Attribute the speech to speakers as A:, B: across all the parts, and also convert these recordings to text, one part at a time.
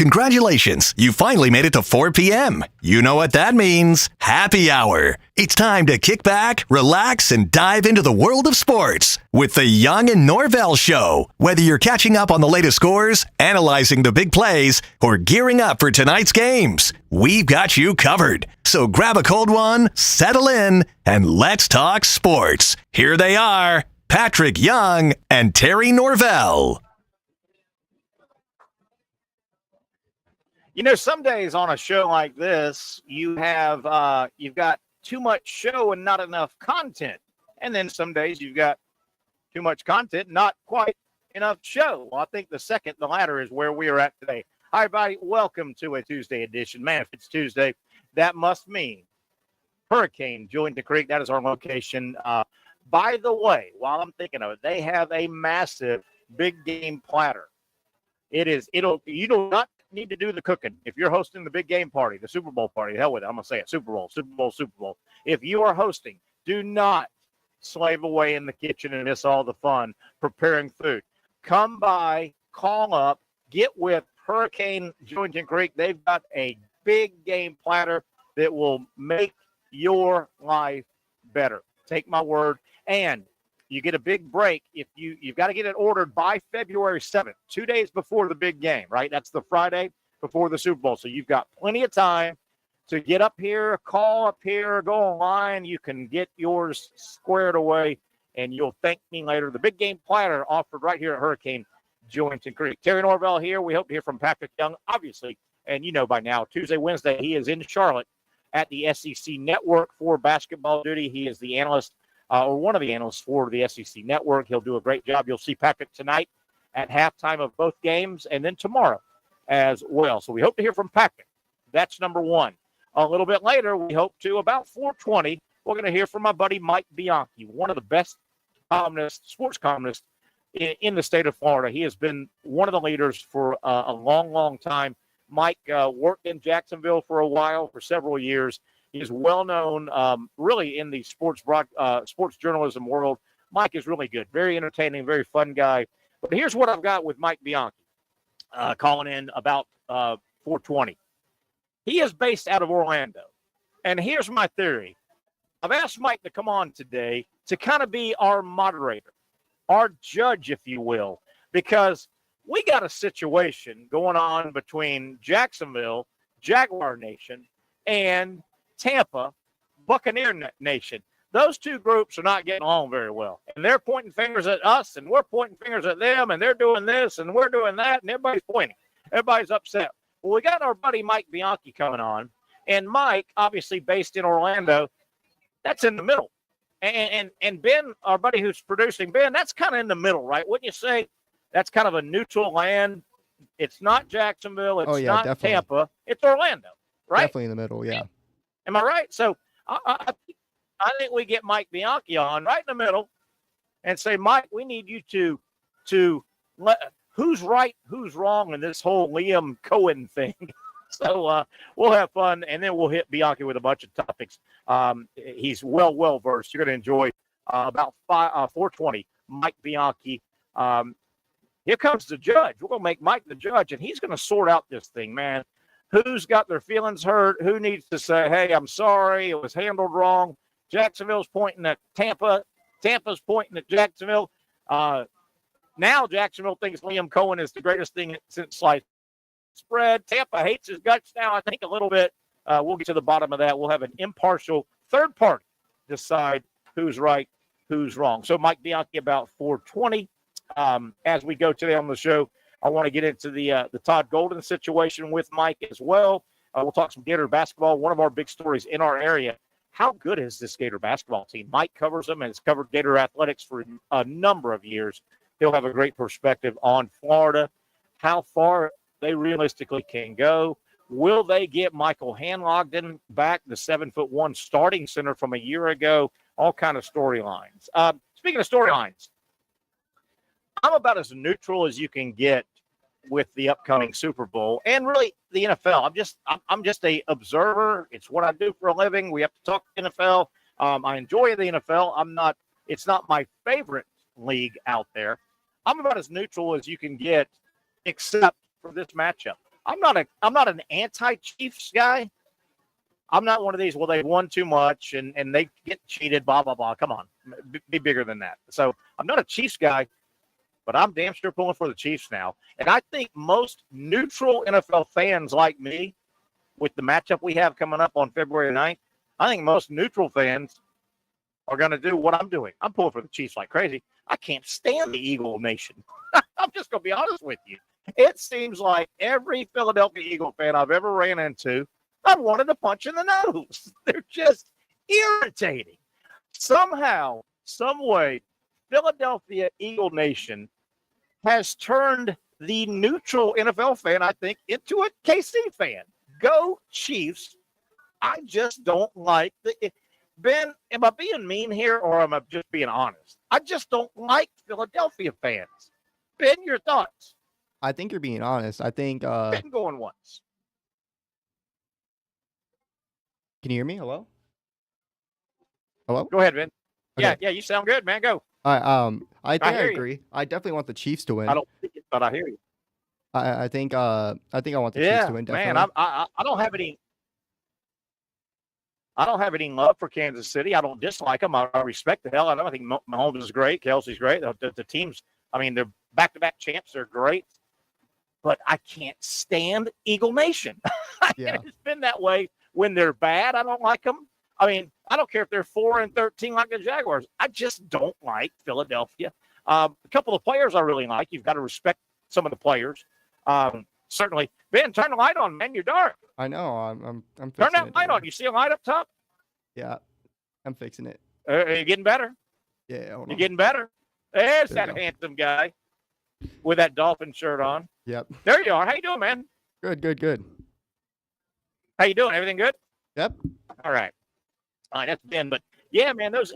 A: Congratulations, you finally made it to 4 p.m. You know what that means. Happy hour. It's time to kick back, relax, and dive into the world of sports with the Young and Norvelle Show. Whether you're catching up on the latest scores, analyzing the big plays, or gearing up for tonight's games, we've got you covered. So grab a cold one, settle in, and let's talk sports. Here they are, Patrick Young and Terry Norvelle.
B: You know, some days on a show like this, you've got too much show and not enough content. And then some days you've got too much content, not quite enough show. Well, I think the latter is where we are at today. Hi, everybody. Welcome to a Tuesday edition. Man, if it's Tuesday, that must mean Hurricanes-Julington Creek. That is our location. By the way, while I'm thinking of it, they have a massive big game platter. You do not need to do the cooking. If you're hosting the big game party, the Super Bowl party, hell with it. I'm going to say it. Super Bowl. If you are hosting, do not slave away in the kitchen and miss all the fun preparing food. Come by, call up, get with Hurricane-Julington Creek. They've got a big game platter that will make your life better. Take my word. And you get a big break if you've got to get it ordered by February 7th, 2 days before the big game, right? That's the Friday before the Super Bowl. So you've got plenty of time to get up here, call up here, go online. You can get yours squared away, and you'll thank me later. The big game platter offered right here at Hurricane-Julington Creek. Terry Norvelle here. We hope to hear from Patrick Young, obviously. And you know by now, Tuesday, Wednesday, he is in Charlotte at the SEC Network for basketball duty. He is the analyst. Or one of the analysts for the SEC Network. He'll do a great job. You'll see Patrick tonight at halftime of both games and then tomorrow as well. So we hope to hear from Patrick. That's number one. A little bit later, we hope to, about 4:20, we're going to hear from my buddy Mike Bianchi, one of the best sports columnists in the state of Florida. He has been one of the leaders for a long, long time. Mike worked in Jacksonville for a while, for several years. He's well known, really, in the sports journalism world. Mike is really good, very entertaining, very fun guy. But here's what I've got with Mike Bianchi, calling in about 4:20. He is based out of Orlando, and here's my theory. I've asked Mike to come on today to kind of be our moderator, our judge, if you will, because we got a situation going on between Jacksonville, Jaguar Nation, and Tampa, Buccaneer Nation. Those two groups are not getting along very well. And they're pointing fingers at us, and we're pointing fingers at them, and they're doing this, and we're doing that, and everybody's pointing. Everybody's upset. Well, we got our buddy Mike Bianchi coming on, and Mike, obviously based in Orlando, that's in the middle. And Ben, our buddy who's producing, Ben, that's kind of in the middle, right? Wouldn't you say that's kind of a neutral land? It's not Jacksonville. It's not definitely. Tampa. It's Orlando, right?
C: Definitely in the middle, yeah.
B: Am I right? So I think we get Mike Bianchi on right in the middle and say, Mike, we need you to let who's right, who's wrong in this whole Liam Cohen thing. So we'll have fun, and then we'll hit Bianchi with a bunch of topics. He's well versed. You're going to enjoy about 4:20. Mike Bianchi. Here comes the judge. We're going to make Mike the judge, and he's going to sort out this thing, man. Who's got their feelings hurt? Who needs to say, hey, I'm sorry, it was handled wrong? Jacksonville's pointing at Tampa. Tampa's pointing at Jacksonville. Now Jacksonville thinks Liam Cohen is the greatest thing since sliced bread. Tampa hates his guts now, I think, a little bit. We'll get to the bottom of that. We'll have an impartial third party decide who's right, who's wrong. So Mike Bianchi about 4:20. As we go today on the show, I want to get into the Todd Golden situation with Mike as well. We'll talk some Gator basketball. One of our big stories in our area. How good is this Gator basketball team? Mike covers them and has covered Gator athletics for a number of years. He'll have a great perspective on Florida, how far they realistically can go. Will they get Michael Hanlogden back, the 7'1" starting center from a year ago? All kind of storylines. Speaking of storylines, I'm about as neutral as you can get with the upcoming Super Bowl and really the NFL. I'm just a observer. It's what I do for a living. We have to talk NFL. I enjoy the NFL. It's not my favorite league out there. I'm about as neutral as you can get, except for this matchup. I'm not an anti-Chiefs guy. I'm not one of these, well, they won too much and they get cheated, blah, blah, blah. Come on. Be bigger than that. So I'm not a Chiefs guy, but I'm damn sure pulling for the Chiefs now. And I think most neutral NFL fans like me, with the matchup we have coming up on February 9th, I think most neutral fans are going to do what I'm doing. I'm pulling for the Chiefs like crazy. I can't stand the Eagle Nation. I'm just going to be honest with you. It seems like every Philadelphia Eagle fan I've ever ran into, I wanted to punch in the nose. They're just irritating. Somehow, some way, Philadelphia Eagle Nation has turned the neutral NFL fan, I think, into a KC fan. Go Chiefs. I just don't like the Ben. Am I being mean here or am I just being honest? I just don't like Philadelphia fans. Ben, your thoughts?
C: I think you're being honest. I think
B: Ben going once.
C: Can you hear me? Hello? Hello?
B: Go ahead, Ben.
C: Okay.
B: Yeah, you sound good, man. Go.
C: I think I
B: hear you.
C: agree. I definitely want the Chiefs to win.
B: I don't think it, but I hear you.
C: I think I want the Chiefs to win, definitely.
B: Man, I don't have any. I don't have any love for Kansas City. I don't dislike them. I respect the hell out of them. I think Mahomes is great. Kelsey's great. The teams, I mean, they're back-to-back champs. They're great. But I can't stand Eagle Nation.
C: Yeah.
B: It's been that way when they're bad. I don't like them. I mean, I don't care if they're 4-13 like the Jaguars. I just don't like Philadelphia. A couple of players I really like. You've got to respect some of the players. Certainly. Ben, turn the light on, man. You're dark.
C: I know. I'm
B: Turn
C: fixing
B: that
C: it
B: light
C: now.
B: on. You see a light up top?
C: Yeah. I'm fixing it.
B: Are you getting better?
C: Yeah, hold
B: You're
C: on.
B: getting better. There's
C: There we
B: that
C: go.
B: handsome guy with that Dolphin shirt on.
C: Yep.
B: There you are. How you doing, man?
C: Good.
B: How you doing? Everything good?
C: Yep.
B: All right. That's Ben. But yeah, man, those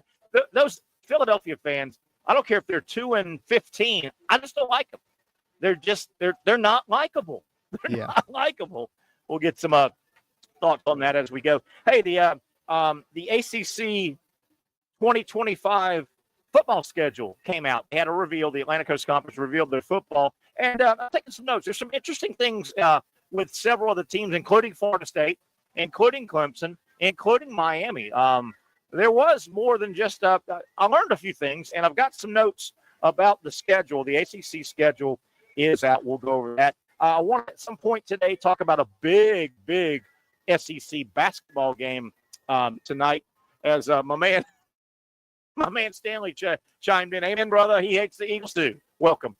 B: Philadelphia fans, I don't care if they're 2-15. I just don't like them. They're not likable. They're
C: Yeah.
B: not likable. We'll get some thoughts on that as we go. Hey, the ACC 2025 football schedule came out. They had a reveal. The Atlantic Coast Conference revealed their football. And I'm taking some notes. There's some interesting things with several of the teams, including Florida State, including Clemson, including Miami. There was more than just I learned a few things, and I've got some notes about the schedule. The ACC schedule is out. We'll go over that. I want at some point today talk about a big SEC basketball game tonight as my man Stanley chimed in. Amen, brother. He hates the Eagles too. Welcome.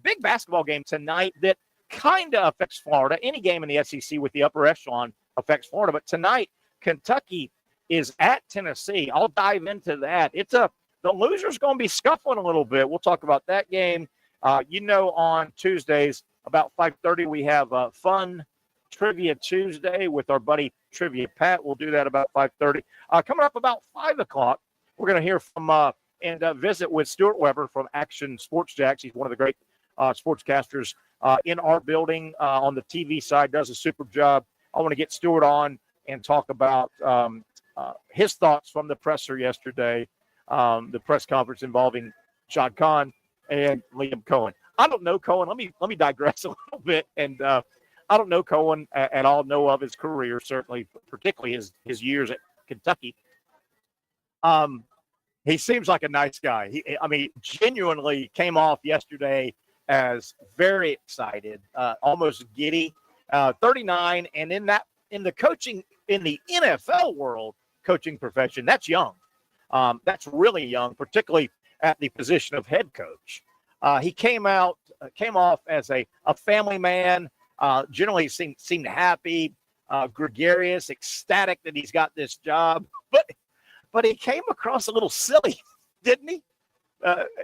B: Big basketball game tonight that kind of affects Florida. Any game in the SEC with the upper echelon affects Florida. But tonight, Kentucky is at Tennessee. I'll dive into that. The loser's going to be scuffling a little bit. We'll talk about that game. On Tuesdays about 5:30, we have Fun Trivia Tuesday with our buddy Trivia Pat. We'll do that about 5:30. Coming up about 5 o'clock, we're going to hear from and visit with Stuart Weber from Action Sports Jacks. He's one of the great sportscasters in our building on the TV side, does a super job. I want to get Stuart on and talk about his thoughts from the presser yesterday, the press conference involving Shad Khan and Liam Cohen. I don't know Cohen. Let me digress a little bit. And I don't know Cohen at all, know of his career, certainly, particularly his years at Kentucky. He seems like a nice guy. He genuinely came off yesterday as very excited, almost giddy. 39, and in the coaching, in the NFL world, coaching profession, that's young. That's really young, particularly at the position of head coach. He came off as a family man. Generally seemed happy, gregarious, ecstatic that he's got this job. But he came across a little silly, didn't he?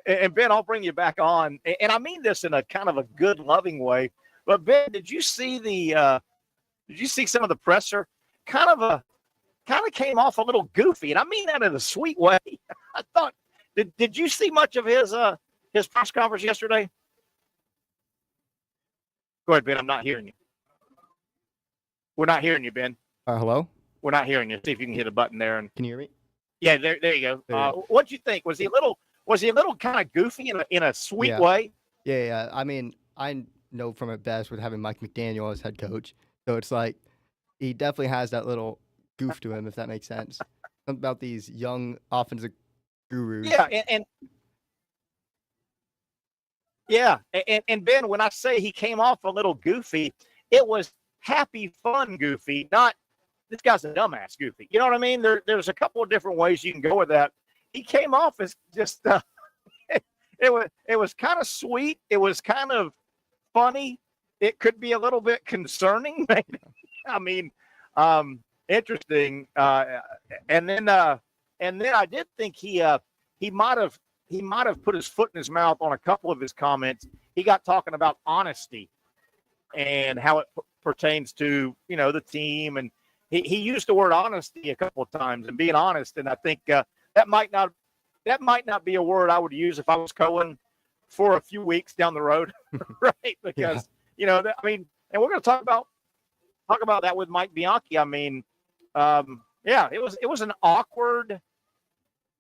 B: And Ben, I'll bring you back on. And I mean this in a kind of a good, loving way. But Ben, did you see some of the presser? Kind of came off a little goofy, and I mean that in a sweet way. I thought, did you see much of his press conference yesterday? Go ahead, Ben. I'm not hearing you. We're not hearing you, Ben.
C: Hello?
B: We're not hearing you. See if you can hit a button there. And
C: Can you hear me?
B: yeah, there you go.
C: There you go.
B: What'd you think? Was he a little kind of goofy in a sweet way?
C: Yeah. I mean, know from it best with having Mike McDaniel as head coach. So it's like he definitely has that little goof to him, if that makes sense. Something about these young offensive gurus.
B: Yeah, and yeah, and Ben, when I say he came off a little goofy, it was happy, fun goofy, not this guy's a dumbass goofy. You know what I mean? There's a couple of different ways you can go with that. He came off as just it was kind of sweet. It was kind of funny. It could be a little bit concerning, maybe. I mean, interesting. And then I did think he might have put his foot in his mouth on a couple of his comments. He got talking about honesty and how it pertains to, the team. And he used the word honesty a couple of times and being honest. And I think that might not be a word I would use if I was Cohen for a few weeks down the road, right? Because, and we're going to talk about that with Mike Bianchi. I mean, it was an awkward,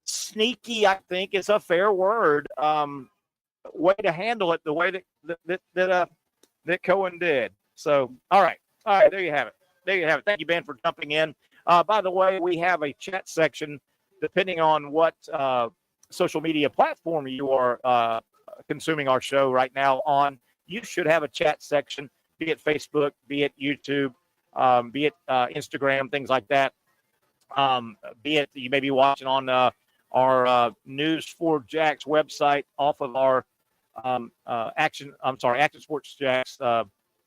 B: sneaky, I think it's a fair word, way to handle it the way that Cohen did. So, all right, there you have it. Thank you, Ben, for jumping in. By the way, we have a chat section, depending on what social media platform you are consuming our show right now on. You should have a chat section, be it Facebook, be it YouTube, be it Instagram, things like that. Be it you may be watching on our News for Jax website off of our Action Sports Jax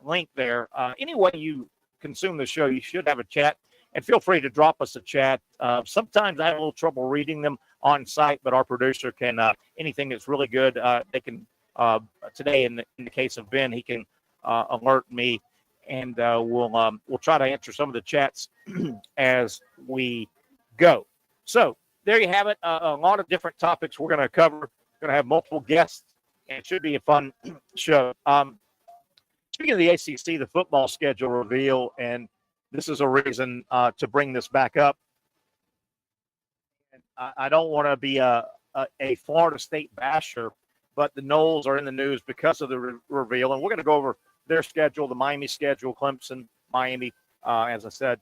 B: link there. Any way you consume the show, you should have a chat, and feel free to drop us a chat. Sometimes I have a little trouble reading them on site, but our producer can, anything that's really good, they can, today in the case of Ben, he can alert me, and we'll try to answer some of the chats as we go. So there you have it. A lot of different topics we're going to cover. We're going to have multiple guests, and it should be a fun show. Speaking of the ACC, the football schedule reveal, and this is a reason to bring this back up. I don't want to be a Florida State basher, but the Noles are in the news because of the reveal, and we're going to go over their schedule, the Miami schedule, Clemson, Miami, as I said,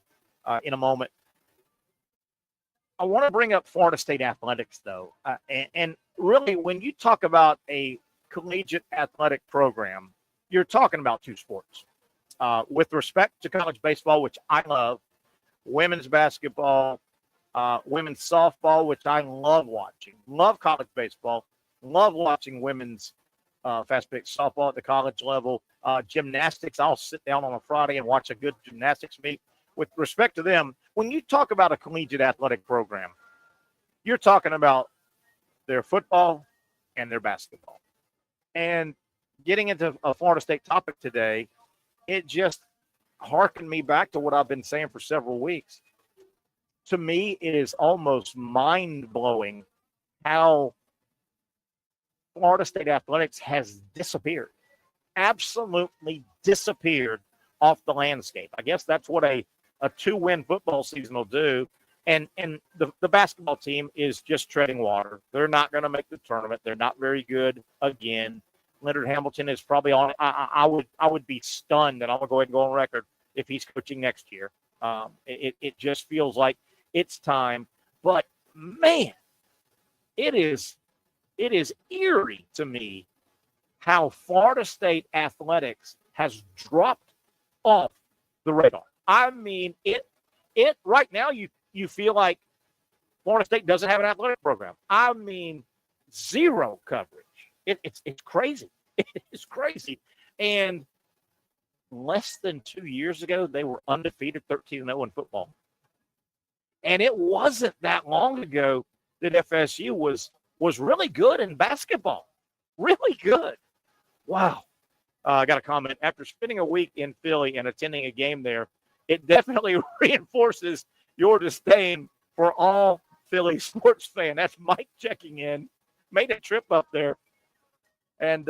B: in a moment. I want to bring up Florida State athletics, though, and really, when you talk about a collegiate athletic program, you're talking about two sports. With respect to college baseball, which I love, women's basketball, women's softball, which I love watching, love college baseball, love watching women's fast pitch softball at the college level, gymnastics. I'll sit down on a Friday and watch a good gymnastics meet. With respect to them, when you talk about a collegiate athletic program, you're talking about their football and their basketball. And getting into a Florida State topic today, it just harkened me back to what I've been saying for several weeks. To me, it is almost mind-blowing how Florida State athletics has disappeared, absolutely disappeared off the landscape. I guess that's what a 2-win football season will do. And the basketball team is just treading water. They're not going to make the tournament. They're not very good again. Leonard Hamilton is probably on. I would be stunned, and I'm going to go ahead and go on record if he's coaching next year. It just feels like it's time. But, man, it is eerie to me how Florida State athletics has dropped off the radar. I mean, it right now you feel like Florida State doesn't have an athletic program. I mean, zero coverage. It's crazy. It's crazy. And less than 2 years ago, they were undefeated 13-0 in football. And it wasn't that long ago that FSU was really good in basketball. Really good. Wow. I got a comment. After spending a week in Philly and attending a game there, it definitely reinforces your disdain for all Philly sports fan. That's Mike checking in. Made a trip up there. And,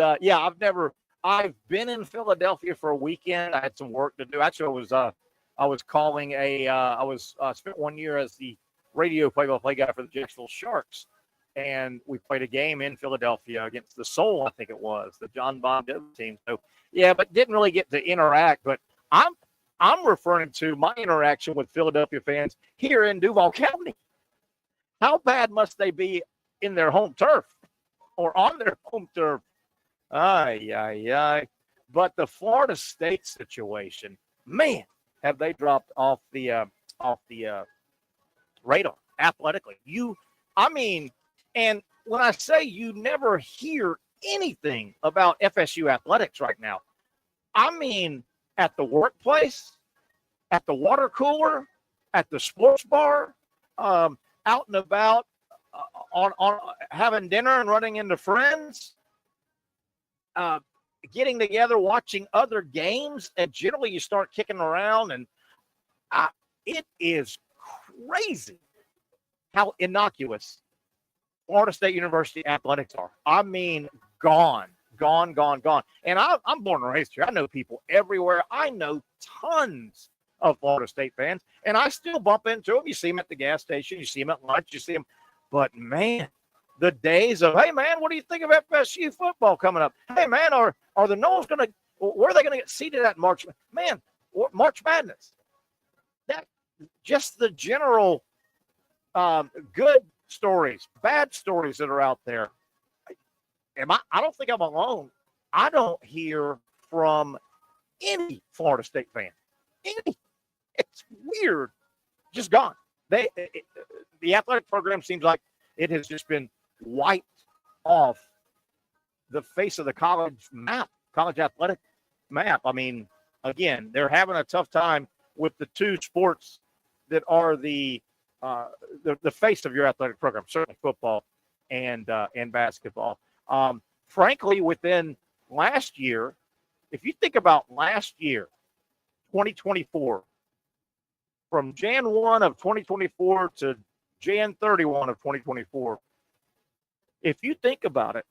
B: I've been in Philadelphia for a weekend. I had some work to do. Actually, I was calling spent 1 year as the radio play-by-play guy for the Jacksonville Sharks and we played a game in Philadelphia against the Soul, I think it was, the John Bon Jovi team. So, yeah, but didn't really get to interact. But I'm referring to my interaction with Philadelphia fans here in Duval County. How bad must they be in their home turf or on their home turf? Ay, ay, ay. But the Florida State situation, man, have they dropped off the radar athletically. And when I say you never hear anything about FSU athletics right now, I mean at the workplace, at the water cooler, at the sports bar, out and about, on having dinner and running into friends, getting together, watching other games, and generally you start kicking around, and it is crazy how innocuous Florida State University athletics are. I mean, gone. And I'm born and raised here. I know people everywhere. I know tons of Florida State fans, and I still bump into them. You see them at the gas station. You see them at lunch. You see them. But, man, the days of, hey, man, what do you think of FSU football coming up? Hey, man, are the Noles going to – where are they going to get seated at March? Man, March Madness. That just the general good stories, bad stories that are out there. I don't think I'm alone. I don't hear from any Florida State fan. Any. It's weird. Just gone. The athletic program seems like it has just been wiped off the face of the college map, college athletic map. I mean, again, they're having a tough time with the two sports that are the face of your athletic program, certainly football and basketball. Frankly, within last year, if you think about last year, 2024, from Jan 1 of 2024 to Jan 31 of 2024, if you think about it,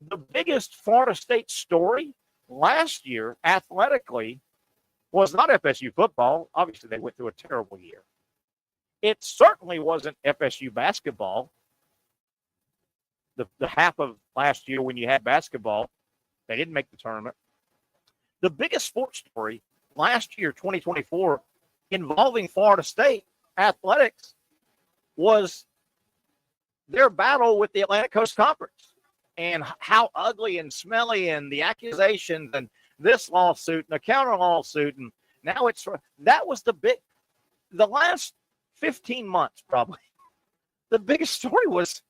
B: the biggest Florida State story last year, athletically, was not FSU football. Obviously, they went through a terrible year. It certainly wasn't FSU basketball. The half of last year when you had basketball, they didn't make the tournament. The biggest sports story last year, 2024, involving Florida State athletics was their battle with the Atlantic Coast Conference and how ugly and smelly and the accusations and this lawsuit and a counter lawsuit. And now that was the last 15 months, probably. The biggest story was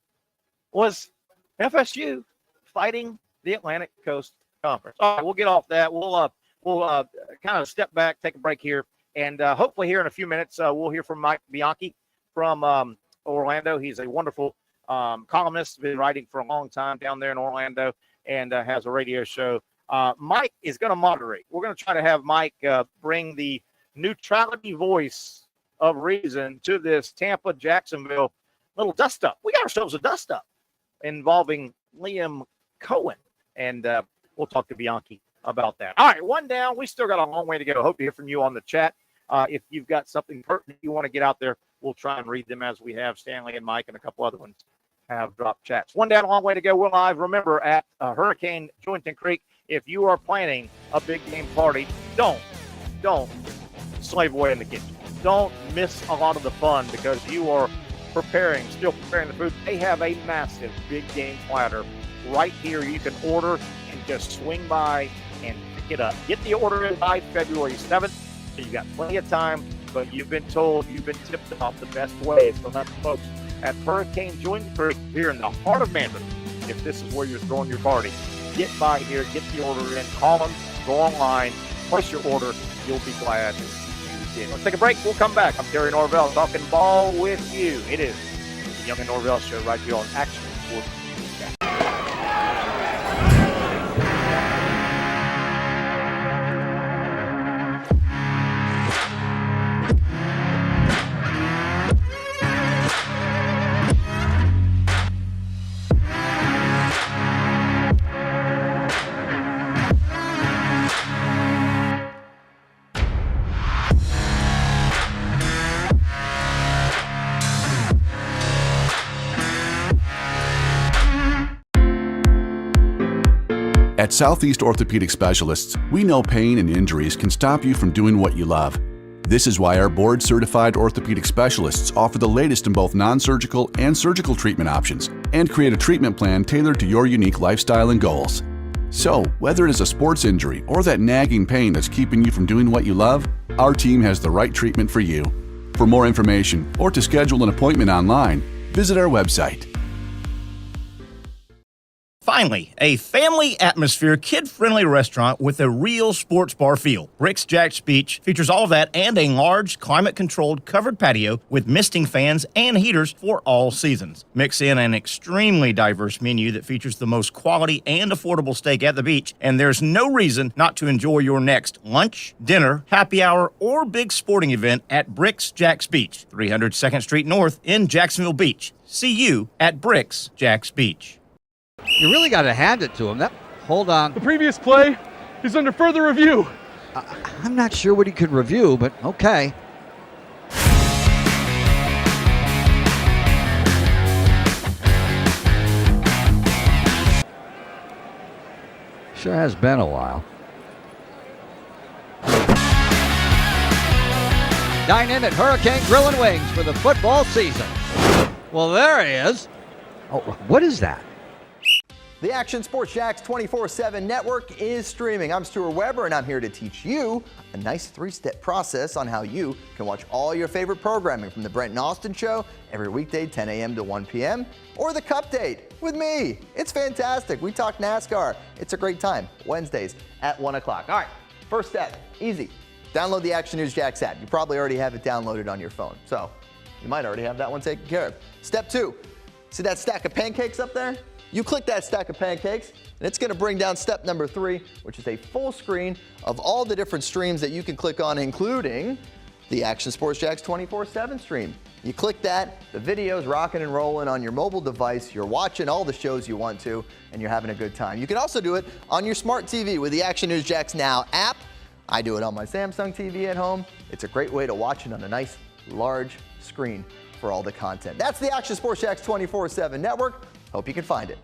B: FSU fighting the Atlantic Coast Conference. All right, we'll get off that. We'll kind of step back, take a break here, and hopefully here in a few minutes we'll hear from Mike Bianchi from Orlando. He's a wonderful columnist, been writing for a long time down there in Orlando, and has a radio show. Mike is going to moderate. We're going to try to have Mike bring the neutrality voice of reason to this Tampa-Jacksonville little dust-up. We got ourselves a dust-up involving Liam Cohen, and we'll talk to Bianchi about that. All right, one down. We still got a long way to go. Hope to hear from you on the chat. If you've got something pertinent you want to get out there, we'll try and read them as we have. Stanley and Mike and a couple other ones have dropped chats. One down, a long way to go. We're live, remember, at Hurricane-Julington Creek. If you are planning a big game party, don't slave away in the kitchen. Don't miss a lot of the fun because you are still preparing the food. They have a massive big game platter right here. You can order and just swing by and pick it up. Get the order in by February 7th, so you got plenty of time, but you've been tipped off the best ways from us folks at Hurricane-Julington Creek here in the heart of Mandarin. If this is where you're throwing your party, get by here, get the order in, call them, go online, place your order. You'll be glad you did. Let's take a break. We'll come back. I'm Terry Norvelle talking ball with you. It is the Young and Norvelle Show right here on Action Sports.
D: At Southeast Orthopedic Specialists, we know pain and injuries can stop you from doing what you love. This is why our board-certified orthopedic specialists offer the latest in both non-surgical and surgical treatment options and create a treatment plan tailored to your unique lifestyle and goals. So, whether it is a sports injury or that nagging pain that's keeping you from doing what you love, our team has the right treatment for you. For more information or to schedule an appointment online, visit our website.
E: Finally, a family atmosphere, kid-friendly restaurant with a real sports bar feel. Bricks Jack's Beach features all of that and a large, climate-controlled covered patio with misting fans and heaters for all seasons. Mix in an extremely diverse menu that features the most quality and affordable steak at the beach, and there's no reason not to enjoy your next lunch, dinner, happy hour, or big sporting event at Bricks Jack's Beach, 300 2nd Street North in Jacksonville Beach. See you at Bricks Jack's Beach.
F: You really got to hand it to him. Hold on.
G: The previous play is under further review.
F: I'm not sure what he could review, but okay. Sure has been a while. Dine in at Hurricane Grill and Wings for the football season. Well, there he is. Oh, what is that?
H: The Action Sports Jax 24/7 network is streaming. I'm Stuart Weber, and I'm here to teach you a nice three-step process on how you can watch all your favorite programming, from the Brent and Austin Show every weekday 10 a.m. to 1 p.m. or the Cup Date with me. It's fantastic. We talk NASCAR. It's a great time. Wednesdays at 1 o'clock. All right, first step, easy. Download the Action News Jax app. You probably already have it downloaded on your phone, so you might already have that one taken care of. Step 2, see that stack of pancakes up there? You click that stack of pancakes, and it's going to bring down step number 3, which is a full screen of all the different streams that you can click on, including the Action Sports Jax 24/7 stream. You click that, the video's rocking and rolling on your mobile device. You're watching all the shows you want to, and you're having a good time. You can also do it on your smart TV with the Action News Jax Now app. I do it on my Samsung TV at home. It's a great way to watch it on a nice, large screen for all the content. That's the Action Sports Jax 24/7 network. Hope you can find it.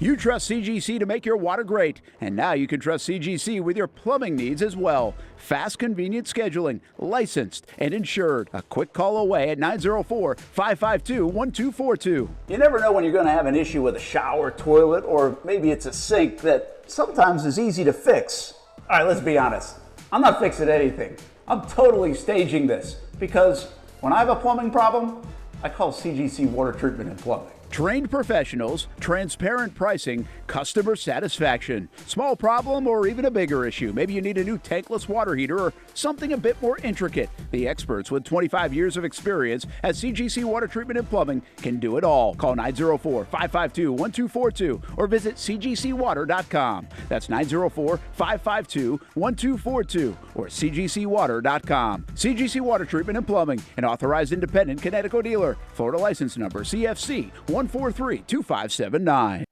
I: You trust CGC to make your water great, and now you can trust CGC with your plumbing needs as well. Fast, convenient scheduling, licensed and insured. A quick call away at 904-552-1242.
J: You never know when you're going to have an issue with a shower, toilet, or maybe it's a sink that sometimes is easy to fix. All right, let's be honest. I'm not fixing anything. I'm totally staging this because when I have a plumbing problem, I call CGC Water Treatment and Plumbing.
I: Trained professionals, transparent pricing, customer satisfaction. Small problem or even a bigger issue. Maybe you need a new tankless water heater or something a bit more intricate. The experts with 25 years of experience at CGC Water Treatment and Plumbing can do it all. Call 904-552-1242 or visit cgcwater.com. That's 904-552-1242 or cgcwater.com. CGC Water Treatment and Plumbing, an authorized independent Connecticut dealer. Florida license number CFC 143-2579.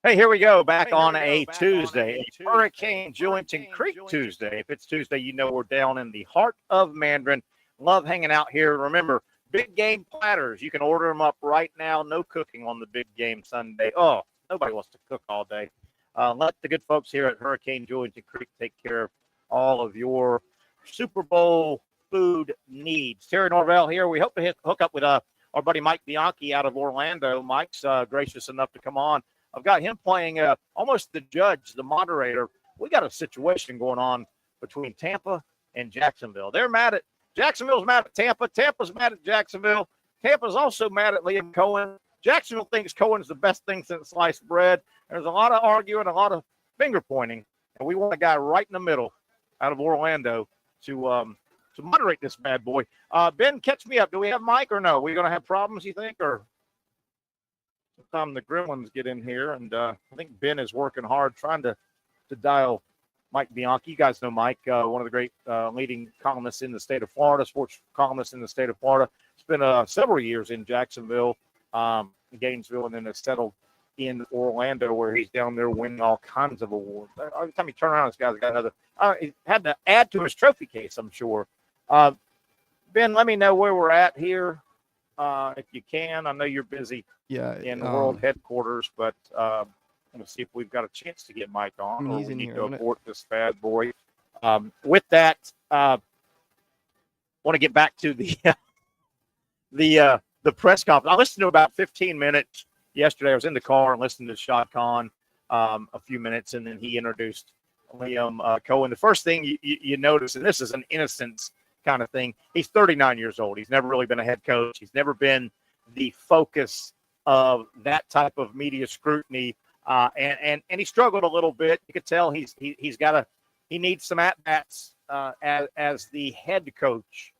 B: Hey, here we go. Back on a Tuesday, Hurricane-Julington Creek Tuesday. If it's Tuesday, you know we're down in the heart of Mandarin. Love hanging out here. Remember, big game platters. You can order them up right now. No cooking on the big game Sunday. Oh, nobody wants to cook all day. Let the good folks here at Hurricane-Julington Creek take care of all of your Super Bowl food needs. Terry Norvelle here. We hope to hook up with our buddy Mike Bianchi out of Orlando. Mike's gracious enough to come on. I've got him playing almost the judge, the moderator. We got a situation going on between Tampa and Jacksonville. Jacksonville's mad at Tampa. Tampa's mad at Jacksonville. Tampa's also mad at Liam Cohen. Jacksonville thinks Cohen's the best thing since sliced bread. There's a lot of arguing, a lot of finger pointing, and we want a guy right in the middle out of Orlando to moderate this bad boy. Ben, catch me up. Do we have Mike or no? Are we going to have problems, you think, or sometime the gremlins get in here? And I think Ben is working hard trying to dial Mike Bianchi. You guys know Mike, one of the great leading columnists in the state of Florida, sports columnists in the state of Florida. Spent several years in Jacksonville, Gainesville, and then has settled in Orlando, where he's down there winning all kinds of awards. Every time you turn around, this guy's got another. He had to add to his trophy case, I'm sure. Ben, let me know where we're at here, if you can. I know you're busy in world headquarters, but Let's see if we've got a chance to get Mike on, or
C: He's
B: we
C: in
B: need
C: here,
B: to
C: isn't it?
B: abort this bad boy. With that, want to get back to the press conference. I listened to about 15 minutes yesterday. I was in the car and listened to Shad Khan a few minutes, and then he introduced Liam Cohen. The first thing you notice, and this is an innocence kind of thing, he's 39 years old. He's never really been a head coach. He's never been the focus of that type of media scrutiny, and he struggled a little bit. You could tell he needs some at-bats as the head coach.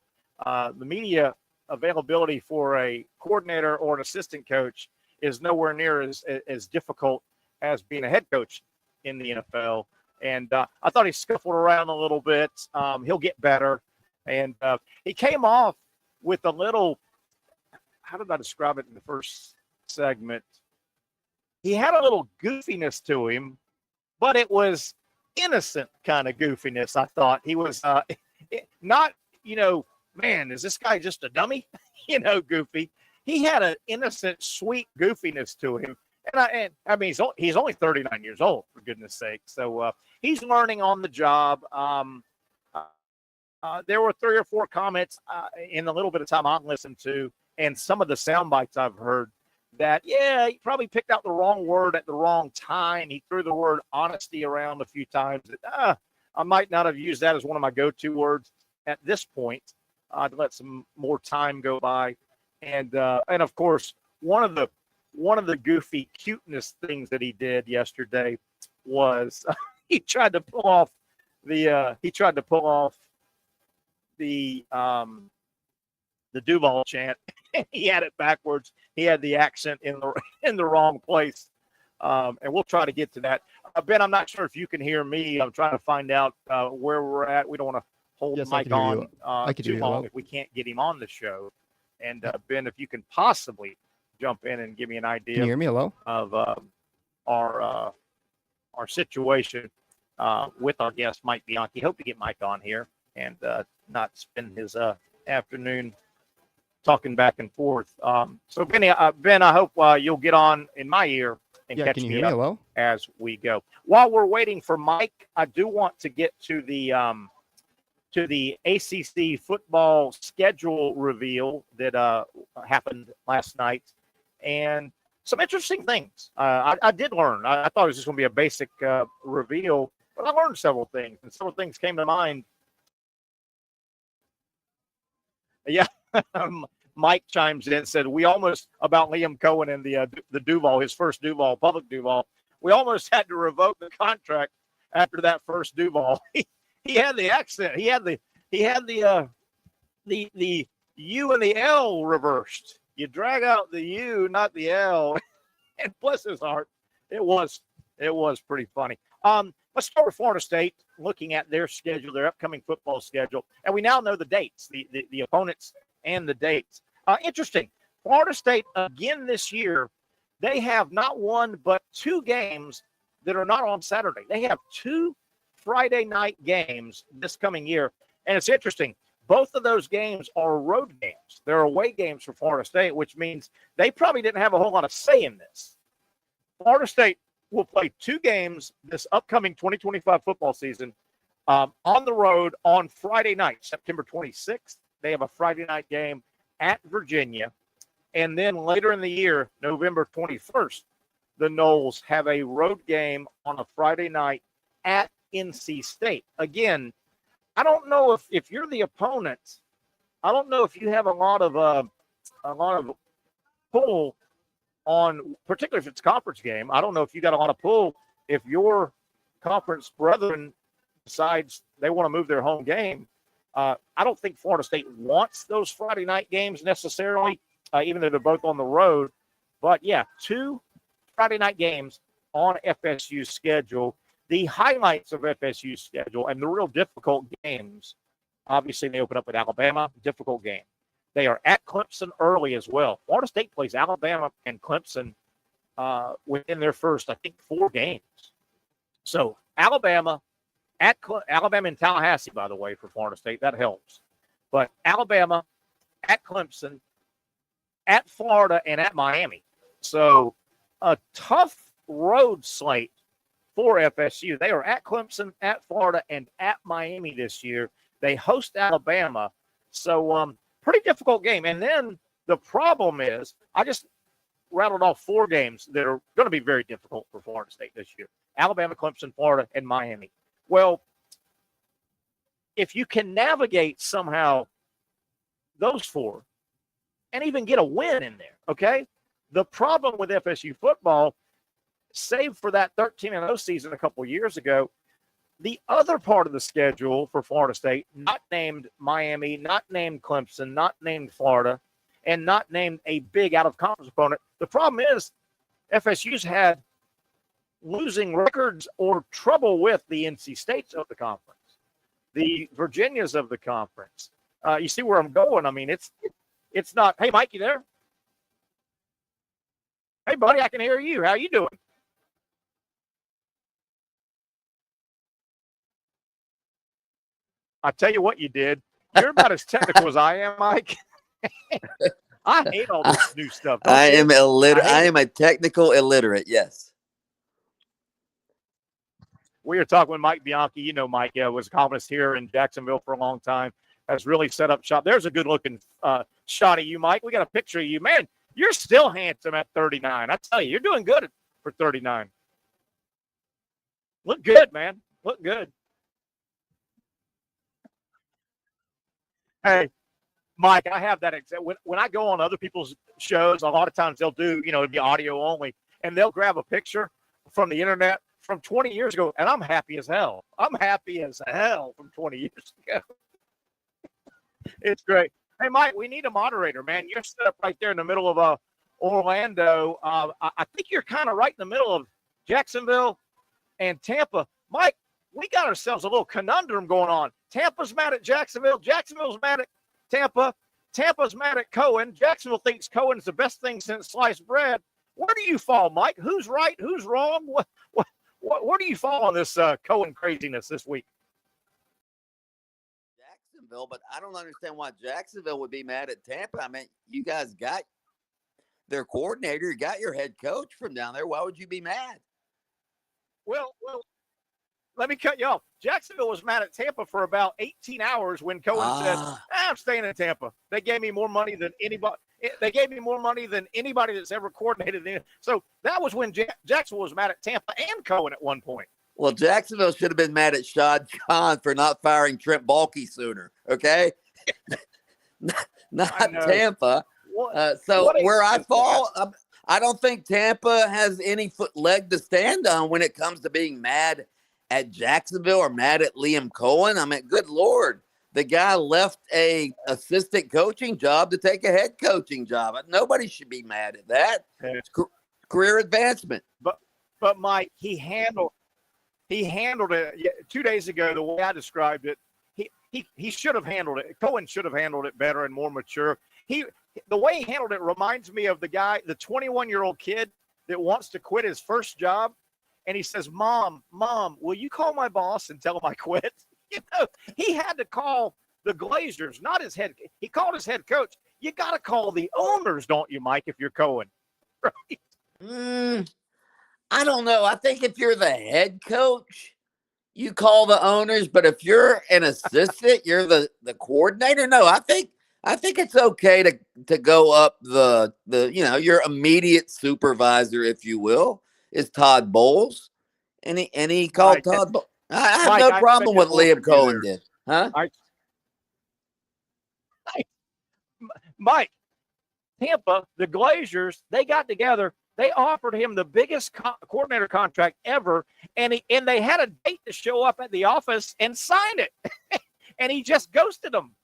B: The media availability for a coordinator or an assistant coach is nowhere near as difficult as being a head coach in the NFL. And I thought he scuffled around a little bit. He'll get better. And he came off with a little, how did I describe it in the first segment? He had a little goofiness to him, but it was innocent kind of goofiness, I thought. He was not, man, is this guy just a dummy? Goofy. He had an innocent, sweet goofiness to him. And I mean, he's only 39 years old, for goodness sake. So he's learning on the job. There were 3 or 4 comments in the little bit of time I've listened to, and some of the sound bites I've heard, that, he probably picked out the wrong word at the wrong time. He threw the word honesty around a few times. I might not have used that as one of my go-to words at this point, to let some more time go by. And of course, one of the goofy cuteness things that he did yesterday was he tried to pull off the Duval chant. He had it backwards. He had the accent in the wrong place. And we'll try to get to that. Ben, I'm not sure if you can hear me. I'm trying to find out where we're at. We don't want to hold the mic on too long if we can't get him on the show. And Ben, if you can possibly jump in and give me an idea.
C: Can you hear me? Hello?
B: Of our situation with our guest, Mike Bianchi. Hope to get Mike on here and not spend his afternoon talking back and forth. So, Ben, I hope you'll get on in my ear and catch
C: can you
B: me
C: hear me?
B: up
C: Hello?
B: as we go. While we're waiting for Mike, I do want to get to the ACC football schedule reveal that happened last night, and some interesting things. I did learn. I thought it was just going to be a basic reveal, but I learned several things, and several things came to mind. Yeah, Mike chimes in and said, we almost, about Liam Cohen and the Duval, his first Duval, public Duval, we almost had to revoke the contract after that first Duval. He had the accent. He had the U and the L reversed. You drag out the U, not the L. And bless his heart, it was pretty funny. Let's start with Florida State, looking at their schedule, their upcoming football schedule. And we now know the dates, the opponents and the dates. Interesting. Florida State, again this year, they have not one but 2 games that are not on Saturday. They have 2 Friday night games this coming year. And it's interesting. Both of those games are road games. They're away games for Florida State, which means they probably didn't have a whole lot of say in this. Florida State will play 2 games this upcoming 2025 football season on the road on Friday night, September 26th. They have a Friday night game at Virginia. And then later in the year, November 21st, the Noles have a road game on a Friday night at NC State. Again, I don't know if you're the opponent, I don't know if you have a lot of pull on, particularly if it's a conference game. I don't know if you got a lot of pull if your conference brethren decides they want to move their home game. I don't think Florida State wants those Friday night games necessarily, even though they're both on the road. But yeah, 2 Friday night games on FSU's schedule. The highlights of FSU's schedule and the real difficult games, obviously they open up with Alabama, difficult game. They are at Clemson early as well. Florida State plays Alabama and Clemson within their first, I think, 4 games. So Alabama in Tallahassee, by the way, for Florida State, that helps. But Alabama, at Clemson, at Florida, and at Miami. So a tough road slate for FSU. They are at Clemson, at Florida, and at Miami this year. They host Alabama. So pretty difficult game. And then the problem is, I just rattled off 4 games that are going to be very difficult for Florida State this year. Alabama, Clemson, Florida, and Miami. Well, if you can navigate somehow those 4 and even get a win in there, okay? The problem with FSU football, save for that 13-0 season a couple years ago, the other part of the schedule for Florida State, not named Miami, not named Clemson, not named Florida, and not named a big out-of-conference opponent. The problem is FSU's had losing records or trouble with the NC States of the conference, the Virginias of the conference. You see where I'm going? I mean, it's not, hey, Mike, you there? Hey, buddy, I can hear you. How you doing? I tell you what you did. You're about as technical as I am, Mike. I hate all this new stuff.
K: I am illiterate. I am a technical illiterate. Yes.
B: We are talking with Mike Bianchi. You know, Mike was a columnist here in Jacksonville for a long time. Has really set up shop. There's a good-looking shot of you, Mike. We got a picture of you. Man, you're still handsome at 39. I tell you, you're doing good for 39. Look good, man. Look good. Hey, Mike, I have that. When I go on other people's shows, a lot of times they'll do, it'd be audio only, and they'll grab a picture from the internet from 20 years ago, and I'm happy as hell. I'm happy as hell from 20 years ago. It's great. Hey, Mike, we need a moderator, man. You're set up right there in the middle of Orlando. I think you're kind of right in the middle of Jacksonville and Tampa. Mike, we got ourselves a little conundrum going on. Tampa's mad at Jacksonville. Jacksonville's mad at Tampa. Tampa's mad at Cohen. Jacksonville thinks Cohen's the best thing since sliced bread. Where do you fall, Mike? Who's right? Who's wrong? Where do you fall on this Cohen craziness this week?
K: Jacksonville, but I don't understand why Jacksonville would be mad at Tampa. I mean, you guys got their coordinator, you got your head coach from down there. Why would you be mad?
B: Well, let me cut you off. Jacksonville was mad at Tampa for about 18 hours when Cohen said, I'm staying in Tampa. They gave me more money than anybody. They gave me more money than anybody that's ever coordinated in. So that was when Jacksonville was mad at Tampa and Cohen at one point.
K: Well, Jacksonville should have been mad at Shad Khan for not firing Trent Baalke sooner, okay? Not Tampa. So where I fall, I don't think Tampa has any leg to stand on when it comes to being mad at Jacksonville or mad at Liam Cohen. I mean, good Lord, the guy left a assistant coaching job to take a head coaching job. Nobody should be mad at that. It's career advancement.
B: But Mike, he handled it 2 days ago the way I described it. He should have handled it. Cohen should have handled it better and more mature. The way he handled it reminds me of the 21-year-old kid that wants to quit his first job. And he says, Mom, will you call my boss and tell him I quit? He had to call the Glazers, not his head. He called his head coach. You got to call the owners, don't you, Mike, if you're Cohen? Right?
K: I don't know. I think if you're the head coach, you call the owners. But if you're an assistant, you're the coordinator. No, I think it's okay to go up the your immediate supervisor, if you will, is Todd Bowles, and he called Todd Bowles. I have no problem with Liam Cohen did, huh?
B: Mike, Tampa, the Glazers, they got together. They offered him the biggest coordinator contract ever, and they had a date to show up at the office and sign it, and he just ghosted them.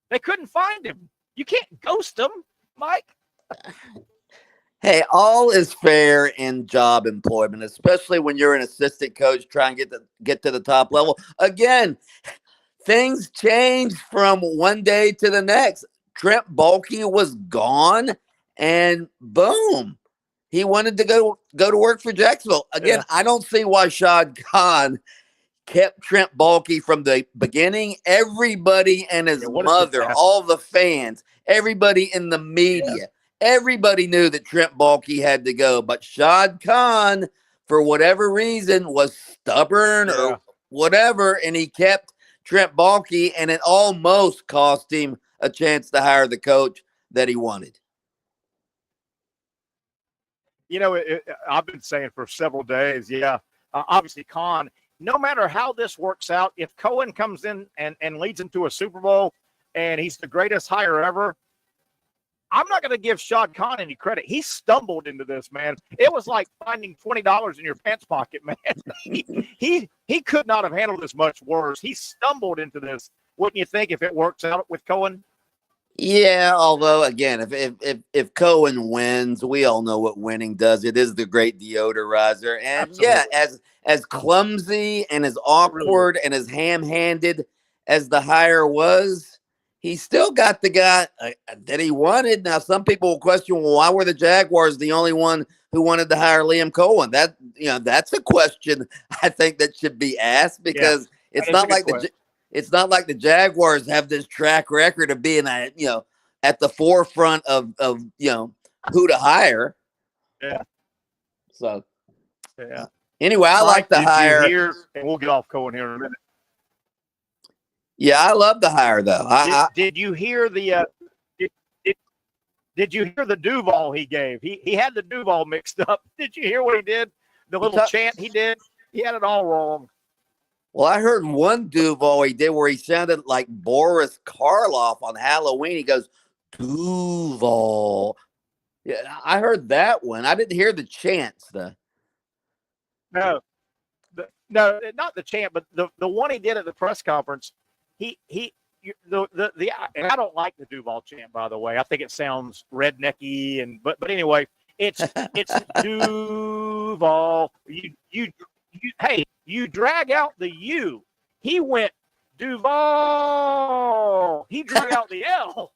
B: They couldn't find him. You can't ghost them, Mike.
K: Hey, all is fair in job employment, especially when you're an assistant coach trying to get to the top level. Again, things change from one day to the next. Trent Baalke was gone, and boom, he wanted to go to work for Jacksonville. Again, yeah. I don't see why Shad Khan kept Trent Baalke from the beginning. Everybody and his mother, all the fans, everybody in the media, everybody knew that Trent Baalke had to go. But Shad Khan for whatever reason, was stubborn or whatever, and he kept Trent Baalke, and it almost cost him a chance to hire the coach that he wanted.
B: You know, I've been saying for several days, obviously, Con, no matter how this works out, if Cohen comes in and leads into a Super Bowl and he's the greatest hire ever, I'm not going to give Shad Khan any credit. He stumbled into this, man. It was like finding $20 in your pants pocket, man. He could not have handled this much worse. He stumbled into this. Wouldn't you think, if it works out with Cohen?
K: Yeah, although again, if Cohen wins, we all know what winning does. It is the great deodorizer, and as clumsy and as awkward and as ham-handed as the hire was, he still got the guy that he wanted. Now, some people will question, well, why were the Jaguars the only one who wanted to hire Liam Cohen? That's a question I think that should be asked, because it's not like the Jaguars have this track record of being at the forefront of who to hire.
B: Yeah.
K: So anyway, I like the hire.
B: And we'll get off Cohen here in a minute.
K: Yeah, I love the hire though.
B: Did you hear the did you hear the Duval he gave? He had the Duval mixed up. Did you hear what he did? The little chant he did? He had it all wrong.
K: Well, I heard one Duval he did where he sounded like Boris Karloff on Halloween. He goes, Duval. Yeah, I heard that one. I didn't hear the chants though.
B: No, not the chant, but the one he did at the press conference. And I don't like the Duval chant, by the way. I think it sounds rednecky, but anyway, it's Duval. You drag out the U. He went Duval. He drag out the L.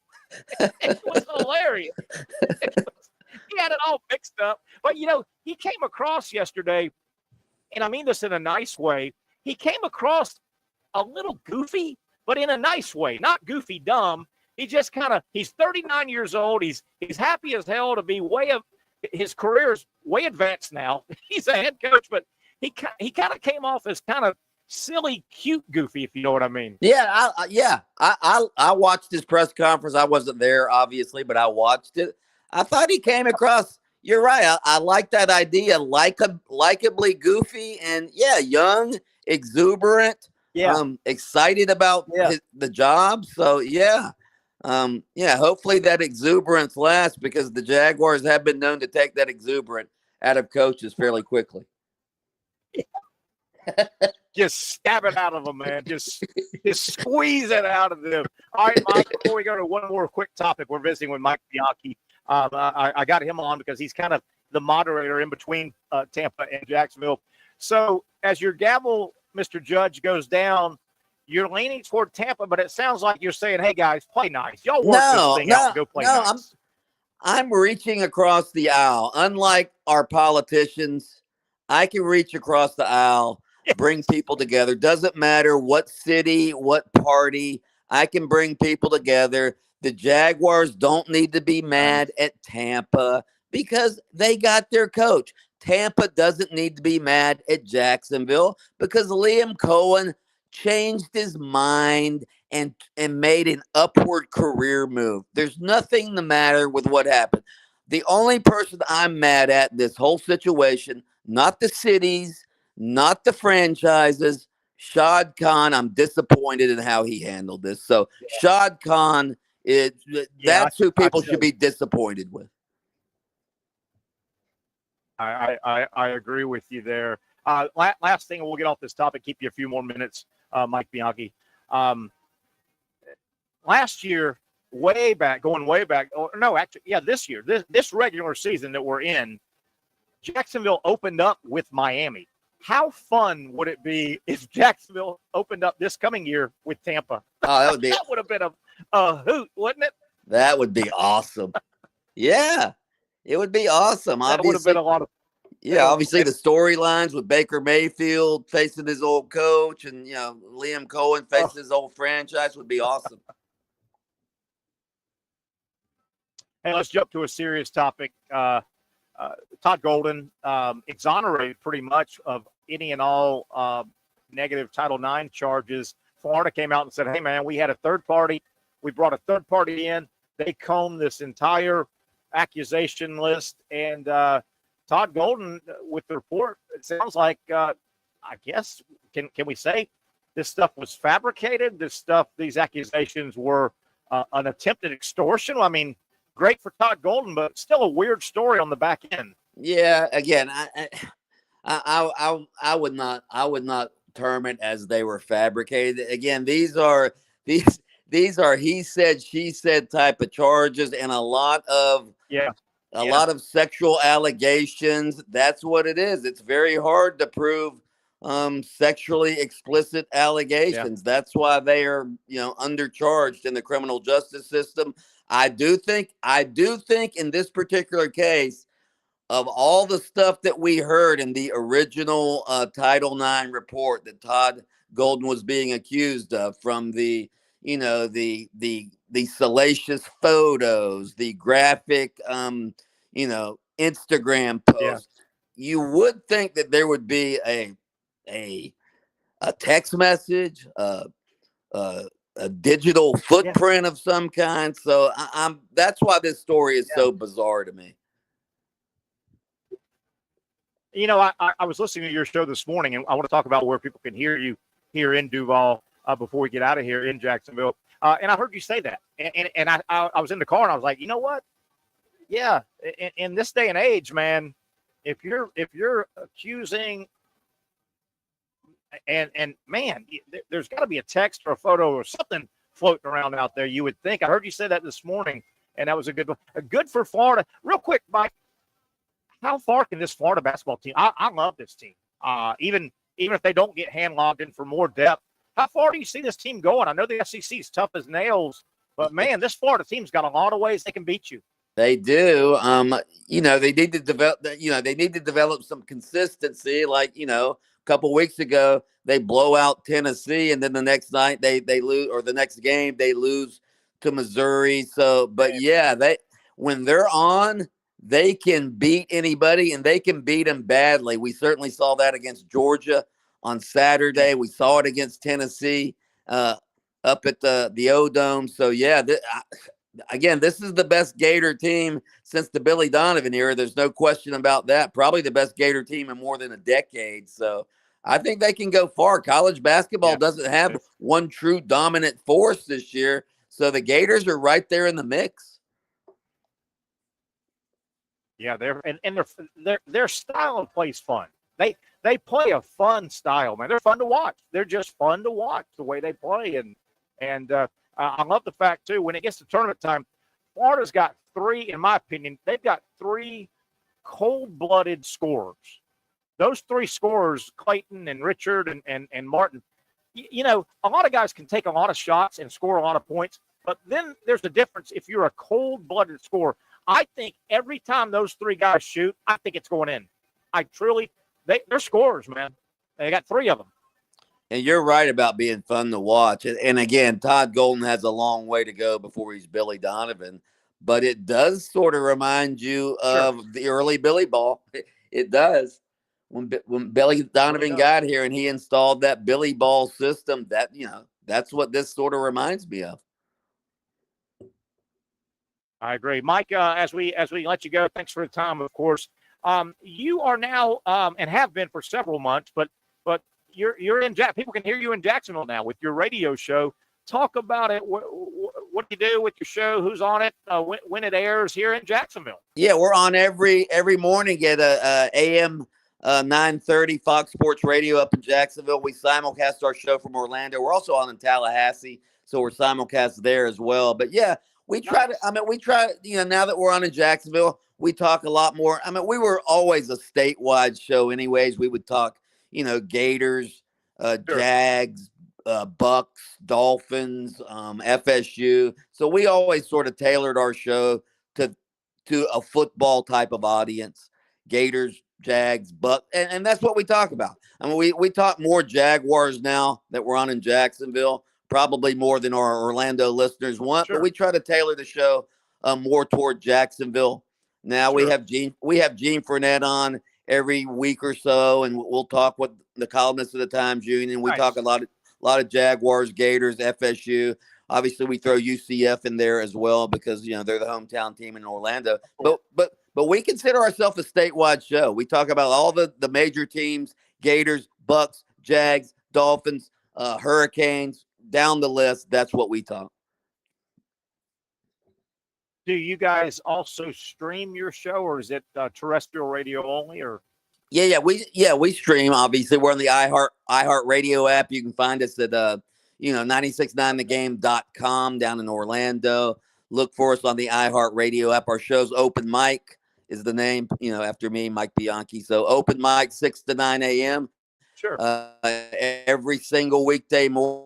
B: It was hilarious. He had it all mixed up. But he came across yesterday, and I mean this in a nice way. He came across a little goofy, but in a nice way, not goofy dumb. He just he's 39 years old. He's happy as hell to be his career's way advanced now. He's a head coach, but he kind of came off as kind of silly, cute, goofy, if you know what I mean.
K: Yeah, I watched his press conference. I wasn't there, obviously, but I watched it. I thought he came across. You're right. I like that idea. Likably goofy and young, exuberant. Yeah, excited about the job. So hopefully that exuberance lasts, because the Jaguars have been known to take that exuberant out of coaches fairly quickly.
B: Just stab it out of them, man. Just squeeze it out of them. All right, Mike, before we go to one more quick topic, we're visiting with Mike Bianchi. I got him on because he's kind of the moderator in between Tampa and Jacksonville. So as your gavel, Mr. Judge, goes down, you're leaning toward Tampa, but it sounds like you're saying, hey, guys, play nice. Y'all work this thing out and go play nice.
K: I'm reaching across the aisle. Unlike our politicians, I can reach across the aisle, bring people together. Doesn't matter what city, what party, I can bring people together. The Jaguars don't need to be mad at Tampa because they got their coach. Tampa doesn't need to be mad at Jacksonville because Liam Cohen changed his mind and made an upward career move. There's nothing the matter with what happened. The only person I'm mad at in this whole situation, not the cities, not the franchises, Shad Khan. I'm disappointed in how he handled this. So Shad Khan, that's who people should be disappointed with.
B: I agree with you there. Last thing, we'll get off this topic, keep you a few more minutes, Mike Bianchi. Last year, this year, this regular season that we're in, Jacksonville opened up with Miami. How fun would it be if Jacksonville opened up this coming year with Tampa?
K: Oh,
B: that would have been a hoot, wouldn't it?
K: That would be awesome. Yeah, it would be awesome.
B: That would have been a lot of.
K: Yeah, obviously the storylines with Baker Mayfield facing his old coach and Liam Cohen facing his old franchise would be awesome.
B: Hey, let's jump to a serious topic. Todd Golden exonerated pretty much of any and all negative Title IX charges. Florida came out and said, hey, man, we had a third party. We brought a third party in. They combed this entire accusation list. And Todd Golden, with the report, it sounds like, I guess, can we say this stuff was fabricated? These accusations were an attempted extortion? I mean, great for Todd Golden, but still a weird story on the back end.
K: Yeah, again, I would not term it as they were fabricated. Again, these are he said, she said type of charges, and a lot of sexual allegations. That's what it is. It's very hard to prove sexually explicit allegations. Yeah. That's why they are, undercharged in the criminal justice system. I do think in this particular case, of all the stuff that we heard in the original Title IX report that Todd Golden was being accused of, from the salacious photos, the graphic, Instagram posts, you would think that there would be a text message, a digital footprint of some kind. So that's why this story is so bizarre to me.
B: I was listening to your show this morning, and I want to talk about where people can hear you here in Duval before we get out of here in Jacksonville. And I heard you say that, and I was in the car, and I was like, you know what? Yeah, in this day and age, man, if you're accusing, and man, there's got to be a text or a photo or something floating around out there. You would think. I heard you say that this morning, and that was a good one. Good for Florida. Real quick, Mike. How far can this Florida basketball team? I love this team. Even if they don't get hand locked in for more depth, how far do you see this team going? I know the SEC is tough as nails, but man, this Florida team's got a lot of ways they can beat you.
K: They do. They need to develop. They need to develop some consistency. Like a couple weeks ago, they blow out Tennessee, and then the next night they lose, or the next game they lose to Missouri. So, but when they're on, they can beat anybody, and they can beat them badly. We certainly saw that against Georgia on Saturday. We saw it against Tennessee up at the O-Dome. So, again, this is the best Gator team since the Billy Donovan era. There's no question about that. Probably the best Gator team in more than a decade. So I think they can go far. College basketball doesn't have one true dominant force this year. So the Gators are right there in the mix.
B: Yeah, their style of play is fun. They play a fun style, man. They're fun to watch. They're just fun to watch the way they play, and I love the fact too, when it gets to tournament time, Florida's got three, in my opinion, they've got three cold-blooded scorers. Those three scorers, Clayton and Richard and Martin. A lot of guys can take a lot of shots and score a lot of points, but then there's a difference if you're a cold-blooded scorer. I think every time those three guys shoot, I think it's going in. They're scorers, man. They got three of them.
K: And you're right about being fun to watch. And again, Todd Golden has a long way to go before he's Billy Donovan, but it does sort of remind you of the early Billy Ball. It does. When Billy Donovan got here and he installed that Billy Ball system, that's what this sort of reminds me of.
B: I agree. Mike, as we let you go, thanks for the time, of course. You are now, and have been for several months, but you're in people can hear you in Jacksonville now with your radio show. Talk about it. What do you do with your show? Who's on it? When it airs here in Jacksonville?
K: Yeah, we're on every morning at AM 9:30 Fox Sports Radio up in Jacksonville. We simulcast our show from Orlando. We're also on in Tallahassee, so we're simulcast there as well. But we try to, now that we're on in Jacksonville, we talk a lot more. We were always a statewide show anyways. We would talk, Gators, Jags, Bucks, Dolphins, FSU. So we always sort of tailored our show to a football type of audience. Gators, Jags, Bucks, and that's what we talk about. We talk more Jaguars now that we're on in Jacksonville. Probably more than our Orlando listeners want, but we try to tailor the show more toward Jacksonville Now we have Gene Fournette on every week or so, and we'll talk with the columnists of the Times Union. We talk a lot of Jaguars, Gators, FSU. Obviously, we throw UCF in there as well because they're the hometown team in Orlando. But we consider ourselves a statewide show. We talk about all the major teams: Gators, Bucks, Jags, Dolphins, Hurricanes, down the list. That's what we talk.
B: Do you guys also stream your show, or is it terrestrial radio only? Or
K: we stream. Obviously, we're on the iHeart Radio app. You can find us at 969thegame.com down in Orlando. Look for us on the iHeart Radio app. Our show's Open Mic is the name, after me, Mike Bianchi. So Open Mic, 6 to 9 a.m.
B: Sure.
K: Every single weekday morning.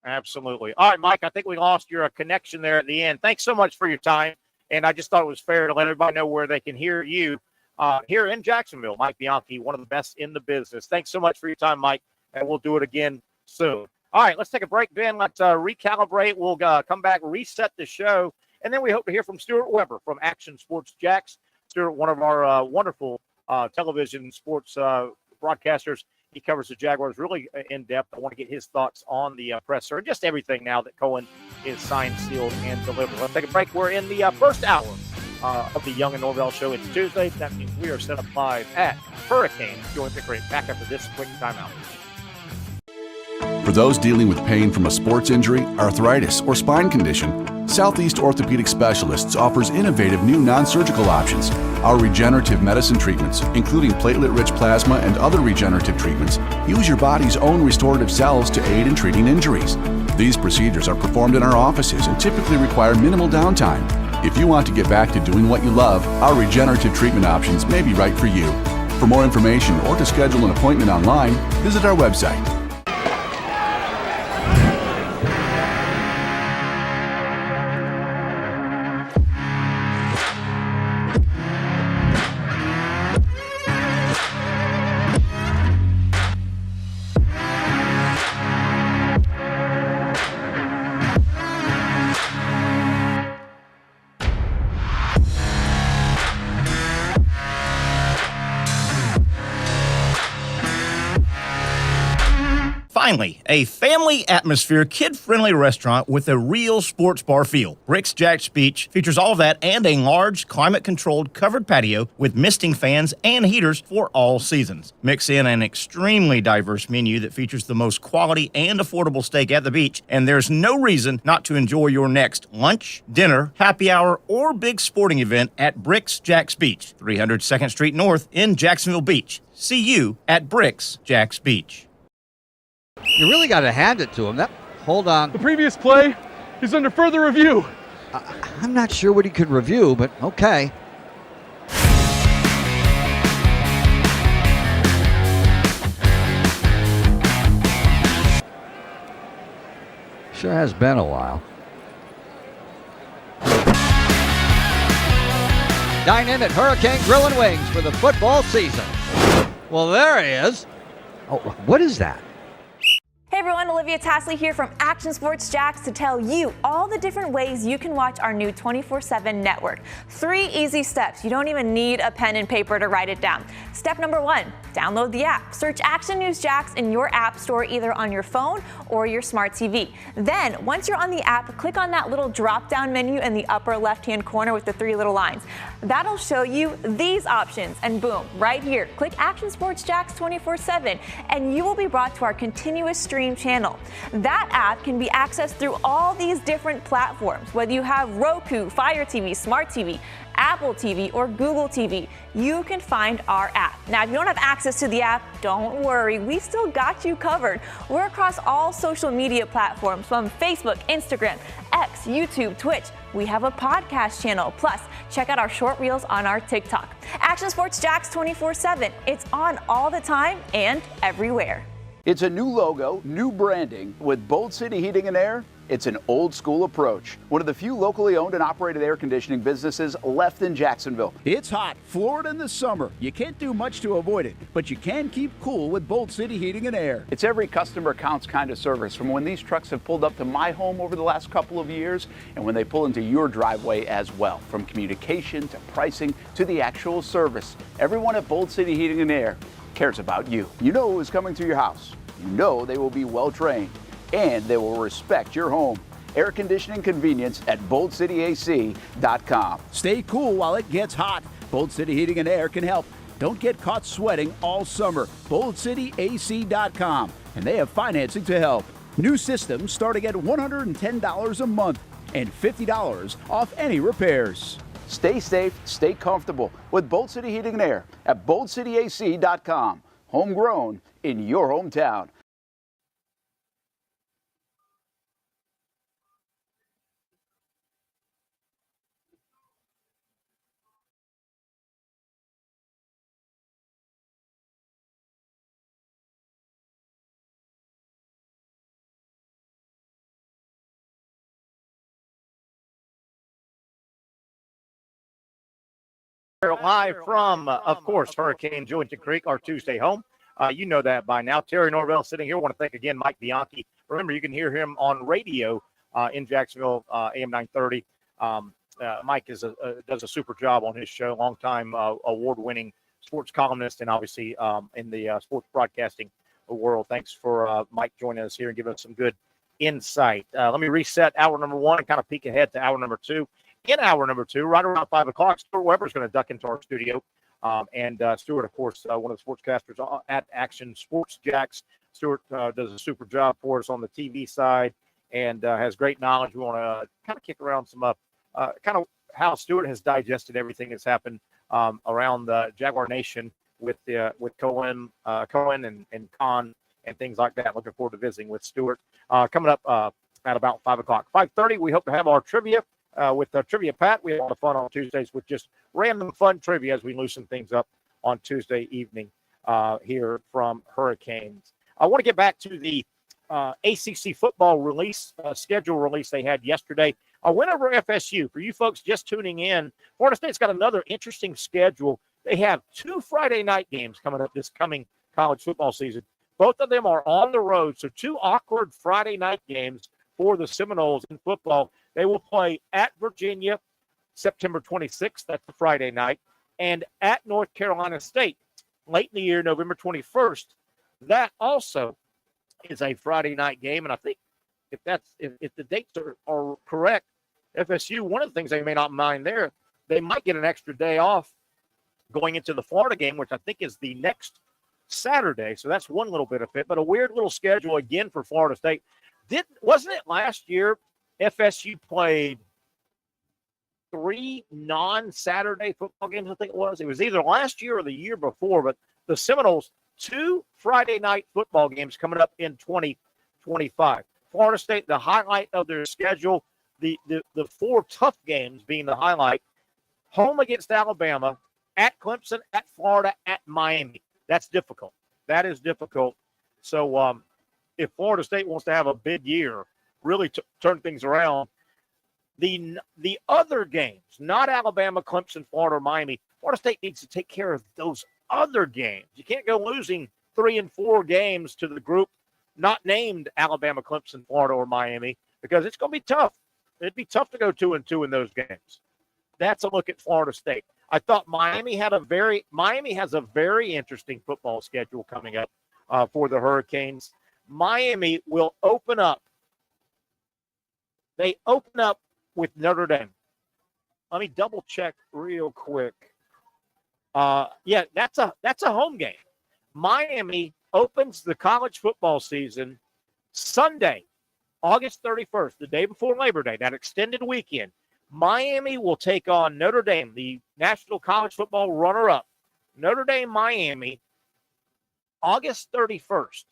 B: Absolutely. All right, Mike, I think we lost your connection there at the end. Thanks so much for your time. And I just thought it was fair to let everybody know where they can hear you here in Jacksonville. Mike Bianchi, one of the best in the business. Thanks so much for your time, Mike, and we'll do it again soon. All right, let's take a break, Ben. Let's recalibrate. We'll come back, reset the show, and then we hope to hear from Stuart Weber from Action Sports Jax. Stuart, one of our wonderful television sports broadcasters. He covers the Jaguars really in depth. I want to get his thoughts on the presser and just everything now that Cohen is signed, sealed, and delivered. Let's take a break. We're in the first hour of the Young and Norvelle show. It's Tuesday. That means we are set up live at Hurricanes-Julington Creek. Back after this quick timeout.
D: For those dealing with pain from a sports injury, arthritis, or spine condition, Southeast Orthopedic Specialists offers innovative new non-surgical options. Our regenerative medicine treatments, including platelet-rich plasma and other regenerative treatments, use your body's own restorative cells to aid in treating injuries. These procedures are performed in our offices and typically require minimal downtime. If you want to get back to doing what you love, our regenerative treatment options may be right for you. For more information or to schedule an appointment online, visit our website.
E: Finally, a family atmosphere, kid-friendly restaurant with a real sports bar feel. Bricks Jack's Beach features all of that and a large, climate-controlled covered patio with misting fans and heaters for all seasons. Mix in an extremely diverse menu that features the most quality and affordable steak at the beach, and there's no reason not to enjoy your next lunch, dinner, happy hour, or big sporting event at Bricks Jack's Beach, 300 2nd Street North in Jacksonville Beach. See you at Bricks Jack's Beach.
F: You really got to hand it to him. Hold on.
G: The previous play is under further review.
F: I'm not sure what he could review, but okay. Sure has been a while. Dine in at Hurricane Grill and Wings for the football season. Well, there he is. Oh, what is that?
L: Hey everyone, Olivia Tasley here from Action Sports Jax to tell you all the different ways you can watch our new 24/7 network. 3 easy steps. You don't even need a pen and paper to write it down. Step number 1, download the app. Search Action News Jax in your app store either on your phone or your smart TV. Then, once you're on the app, click on that little drop-down menu in the upper left-hand corner with the 3 little lines. That'll show you these options, and boom, right here, click Action Sports Jax 24/7, and you will be brought to our continuous stream channel. That app can be accessed through all these different platforms, whether you have Roku, Fire TV, Smart TV, Apple TV, or Google TV. You can find our app. Now, if you don't have access to the app, don't worry, we still got you covered. We're across all social media platforms from Facebook, Instagram, X, YouTube, Twitch. We have a podcast channel. Plus, check out our short reels on our TikTok. Action Sports Jax 24/7. It's on all the time and everywhere.
I: It's a new logo, new branding. With Bold City Heating and Air, it's an old school approach. One of the few locally owned and operated air conditioning businesses left in Jacksonville. It's hot, Florida in the summer. You can't do much to avoid it, but you can keep cool with Bold City Heating and Air. It's every customer counts kind of service, from when these trucks have pulled up to my home over the last couple of years and when they pull into your driveway as well. From communication to pricing to the actual service, everyone at Bold City Heating and Air cares about you. You know who is coming to your house. You know they will be well trained, and they will respect your home. Air conditioning convenience at boldcityac.com. Stay cool while it gets hot. Bold City Heating and Air can help. Don't get caught sweating all summer. boldcityac.com, and they have financing to help. New systems starting at $110 a month and $50 off any repairs. Stay safe, stay comfortable with Bold City Heating and Air at boldcityac.com. Homegrown in your hometown.
B: Live from, of course, Hurricanes-Julington Creek, our Tuesday home. You know that by now. Terry Norvelle sitting here. I want to thank again Mike Bianchi. Remember, you can hear him on radio in Jacksonville, AM 930. Mike does a super job on his show. Longtime award-winning sports columnist, and obviously in the sports broadcasting world. Thanks for Mike joining us here and giving us some good insight. Let me reset hour number one and kind of peek ahead to hour number two. In hour number two, right around 5 o'clock, Stuart Weber is going to duck into our studio. And Stuart, of course, one of the sportscasters at Action Sports Jacks. Stuart does a super job for us on the TV side and has great knowledge. We want to kind of kick around some kind of how Stuart has digested everything that's happened around the Jaguar Nation with Cohen and Khan and things like that. Looking forward to visiting with Stuart. Coming up at about 5 o'clock. 5:30, we hope to have our trivia. With Trivia Pat, we have a lot of fun on Tuesdays with just random fun trivia as we loosen things up on Tuesday evening here from Hurricanes. I want to get back to the ACC football release, schedule release they had yesterday. I went over FSU. For you folks just tuning in, Florida State's got another interesting schedule. They have 2 Friday night games coming up this coming college football season. Both of them are on the road, so 2 awkward Friday night games for the Seminoles in football. They will play at Virginia September 26th. That's the Friday night. And at North Carolina State late in the year, November 21st. That also is a Friday night game. And I think if the dates are correct, FSU, one of the things they may not mind there, they might get an extra day off going into the Florida game, which I think is the next Saturday. So that's one little benefit. But a weird little schedule again for Florida State. Wasn't it last year FSU played 3 non-Saturday football games, I think it was. It was either last year or the year before, but the Seminoles, 2 Friday night football games coming up in 2025. Florida State, the highlight of their schedule, the 4 tough games being the highlight, home against Alabama, at Clemson, at Florida, at Miami. That's difficult. That is difficult. So if Florida State wants to have a big year, really turn things around, the other games, not Alabama, Clemson, Florida, or Miami, Florida State needs to take care of those other games. You can't go losing 3 and 4 games to the group not named Alabama, Clemson, Florida, or Miami, because it's going to be tough. It'd be tough to go 2-2 in those games. That's a look at Florida State. I thought Miami has a very interesting football schedule coming up for the Hurricanes. Miami will open up. They open up with Notre Dame. Let me double check real quick. Yeah, that's a home game. Miami opens the college football season Sunday, August 31st, the day before Labor Day, that extended weekend. Miami will take on Notre Dame, the national college football runner-up. Notre Dame, Miami, August 31st.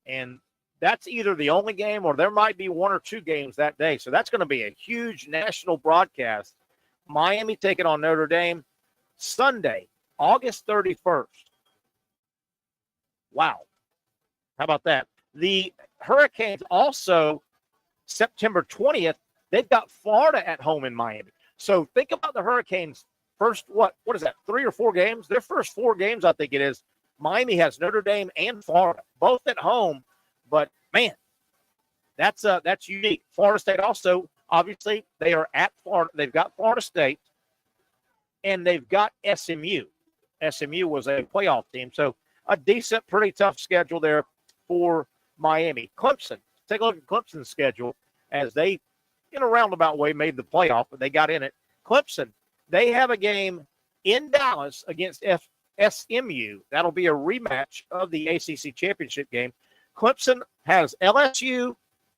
B: And that's either the only game or there might be 1 or 2 games that day. So that's going to be a huge national broadcast. Miami taking on Notre Dame Sunday, August 31st. Wow. How about that? The Hurricanes also, September 20th, they've got Florida at home in Miami. So think about the Hurricanes' first, what is that, 3 or 4 games? Their first 4 games, I think it is. Miami has Notre Dame and Florida, both at home. But, man, that's unique. Florida State also, obviously, they are at Florida. They've got Florida State, and they've got SMU. SMU was a playoff team. So a decent, pretty tough schedule there for Miami. Clemson, take a look at Clemson's schedule as they, in a roundabout way, made the playoff, but they got in it. Clemson, they have a game in Dallas against SMU. That'll be a rematch of the ACC championship game. Clemson has LSU,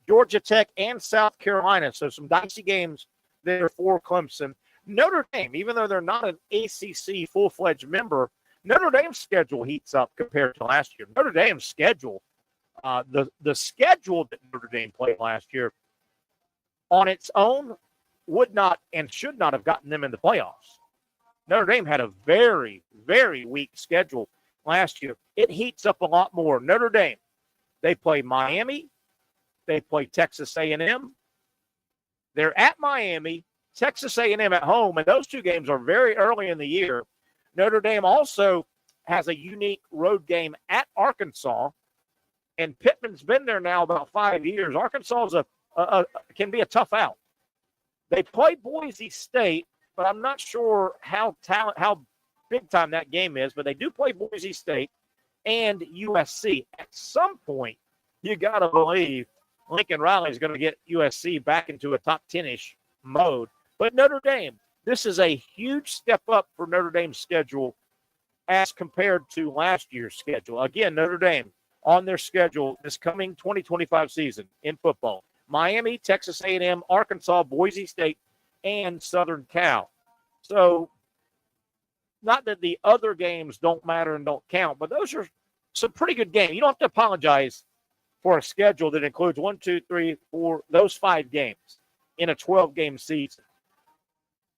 B: Georgia Tech, and South Carolina. So some dicey games there for Clemson. Notre Dame, even though they're not an ACC full-fledged member, Notre Dame's schedule heats up compared to last year. Notre Dame's schedule, the schedule that Notre Dame played last year on its own would not and should not have gotten them in the playoffs. Notre Dame had a very, very weak schedule last year. It heats up a lot more. Notre Dame, they play Miami. They play Texas A&M. They're at Miami, Texas A&M at home, and those 2 games are very early in the year. Notre Dame also has a unique road game at Arkansas, and Pittman's been there now about 5 years. Arkansas is can be a tough out. They play Boise State, but I'm not sure how big time that game is, but they do play Boise State and USC. At some point, you got to believe Lincoln Riley is going to get USC back into a top 10-ish mode. But Notre Dame, this is a huge step up for Notre Dame's schedule as compared to last year's schedule. Again, Notre Dame on their schedule this coming 2025 season in football. Miami, Texas A&M, Arkansas, Boise State, and Southern Cal. So not that the other games don't matter and don't count, but those are some pretty good games. You don't have to apologize for a schedule that includes 1, 2, 3, 4, those 5 games in a 12-game season.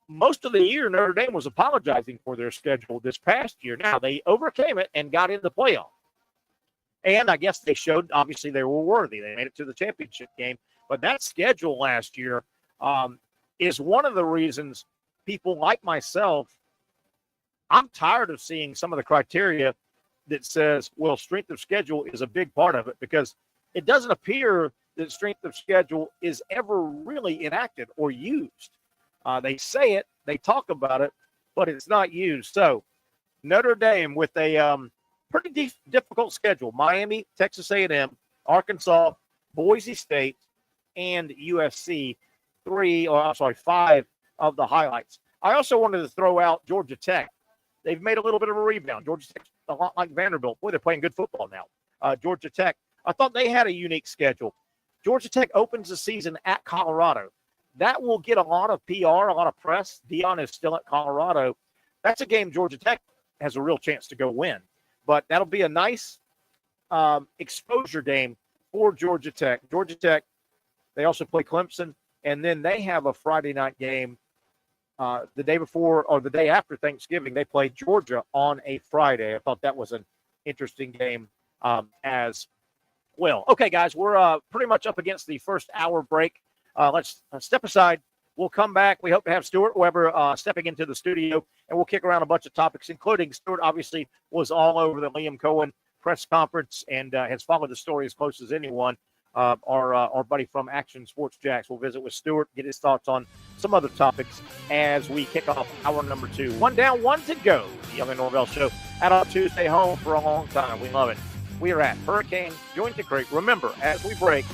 B: Most of the year, Notre Dame was apologizing for their schedule this past year. Now, they overcame it and got in the playoff. And I guess they showed, obviously, they were worthy. They made it to the championship game. But that schedule last year is one of the reasons people like myself, I'm tired of seeing some of the criteria that says, well, strength of schedule is a big part of it, because it doesn't appear that strength of schedule is ever really enacted or used. They say it, they talk about it, but it's not used. So Notre Dame with a pretty difficult schedule: Miami, Texas A&M, Arkansas, Boise State, and USC. 5 of the highlights. I also wanted to throw out Georgia Tech. They've made a little bit of a rebound. Georgia Tech's a lot like Vanderbilt. Boy, they're playing good football now. Georgia Tech, I thought they had a unique schedule. Georgia Tech opens the season at Colorado. That will get a lot of PR, a lot of press. Dion is still at Colorado. That's a game Georgia Tech has a real chance to go win. But that'll be a nice exposure game for Georgia Tech. Georgia Tech, they also play Clemson, and then they have a Friday night game the day before or the day after Thanksgiving. They play Georgia on a Friday. I thought that was an interesting game as well. Okay, guys, we're pretty much up against the first hour break. Let's step aside. We'll come back. We hope to have Stuart Weber stepping into the studio, and we'll kick around a bunch of topics, including Stuart obviously was all over the Liam Cohen press conference and has followed the story as close as anyone. Our buddy from Action Sports Jax will visit with Stuart, get his thoughts on some other topics as we kick off hour number 2. 1 down, 1 to go. The Young and Norvelle Show at our Tuesday home for a long time. We love it. We are at Hurricanes-Julington Creek. Remember, as we break,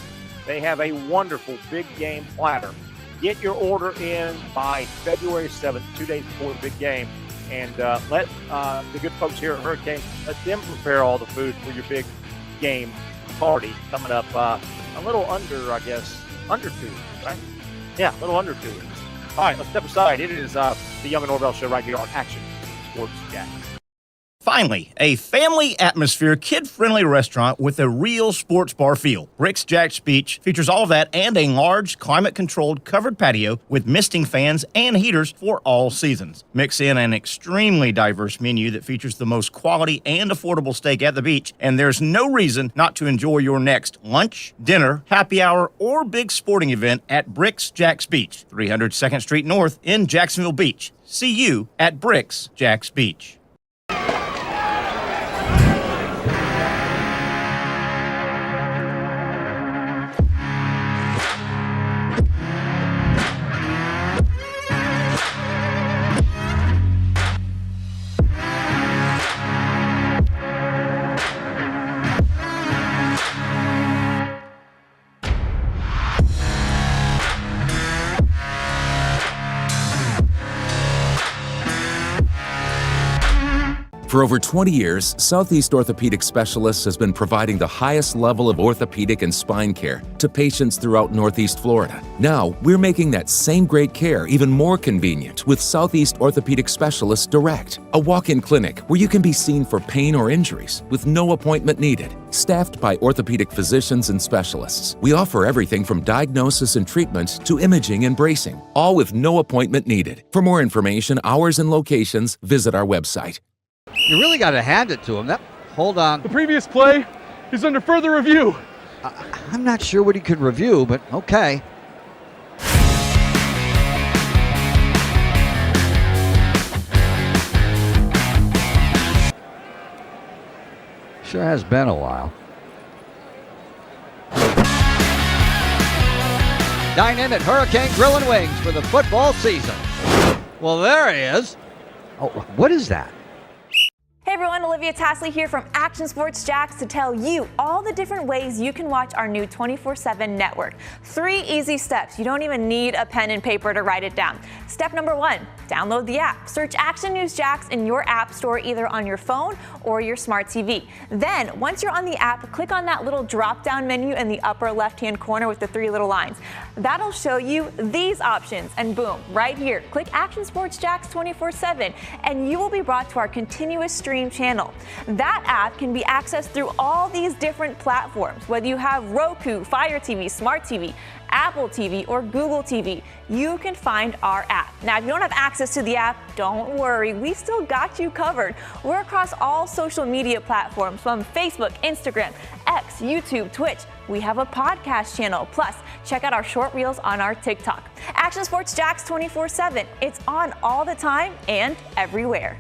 B: they have a wonderful big game platter. Get your order in by February 7th, 2 days before the big game. And let the good folks here at Hurricane, let them prepare all the food for your big game party coming up a little under, I guess, under 2 weeks, right? Yeah, a little under 2 weeks. All right, let's step aside. It is the Young and Norvelle Show right here on Action Sports Jax.
E: Finally, a family atmosphere, kid-friendly restaurant with a real sports bar feel. Bricks Jack's Beach features all of that and a large, climate-controlled covered patio with misting fans and heaters for all seasons. Mix in an extremely diverse menu that features the most quality and affordable steak at the beach, and there's no reason not to enjoy your next lunch, dinner, happy hour, or big sporting event at Bricks Jack's Beach, 300 2nd Street North in Jacksonville Beach. See you at Bricks Jack's Beach.
M: For over 20 years, Southeast Orthopedic Specialists has been providing the highest level of orthopedic and spine care to patients throughout Northeast Florida. Now, we're making that same great care even more convenient with Southeast Orthopedic Specialists Direct, a walk-in clinic where you can be seen for pain or injuries with no appointment needed. Staffed by orthopedic physicians and specialists, we offer everything from diagnosis and treatment to imaging and bracing, all with no appointment needed. For more information, hours, and locations, visit our website.
F: You really got to hand it to him. Hold on.
G: The previous play is under further review.
F: I'm not sure what he could review, but okay. Sure has been a while. Dine in at Hurricane Grill and Wings for the football season. Well, there he is. Oh, what is that?
L: Hey everyone, Olivia Tasley here from Action Sports Jax to tell you all the different ways you can watch our new 24/7 network. 3 easy steps. You don't even need a pen and paper to write it down. Step number 1, download the app. Search Action News Jax in your app store either on your phone or your smart TV. Then, once you're on the app, click on that little drop-down menu in the upper left-hand corner with the 3 little lines. That'll show you these options, and boom, right here, click Action Sports Jax 24/7, and you will be brought to our continuous stream channel. That app can be accessed through all these different platforms, whether you have Roku, Fire TV, Smart TV, Apple TV, or Google TV. You can find our app. Now, if you don't have access to the app, don't worry, we still got you covered. We're across all social media platforms from Facebook, Instagram, X, YouTube, Twitch. We have a podcast channel. Plus, check out our short reels on our TikTok. Action Sports Jax 24/7. It's on all the time and everywhere.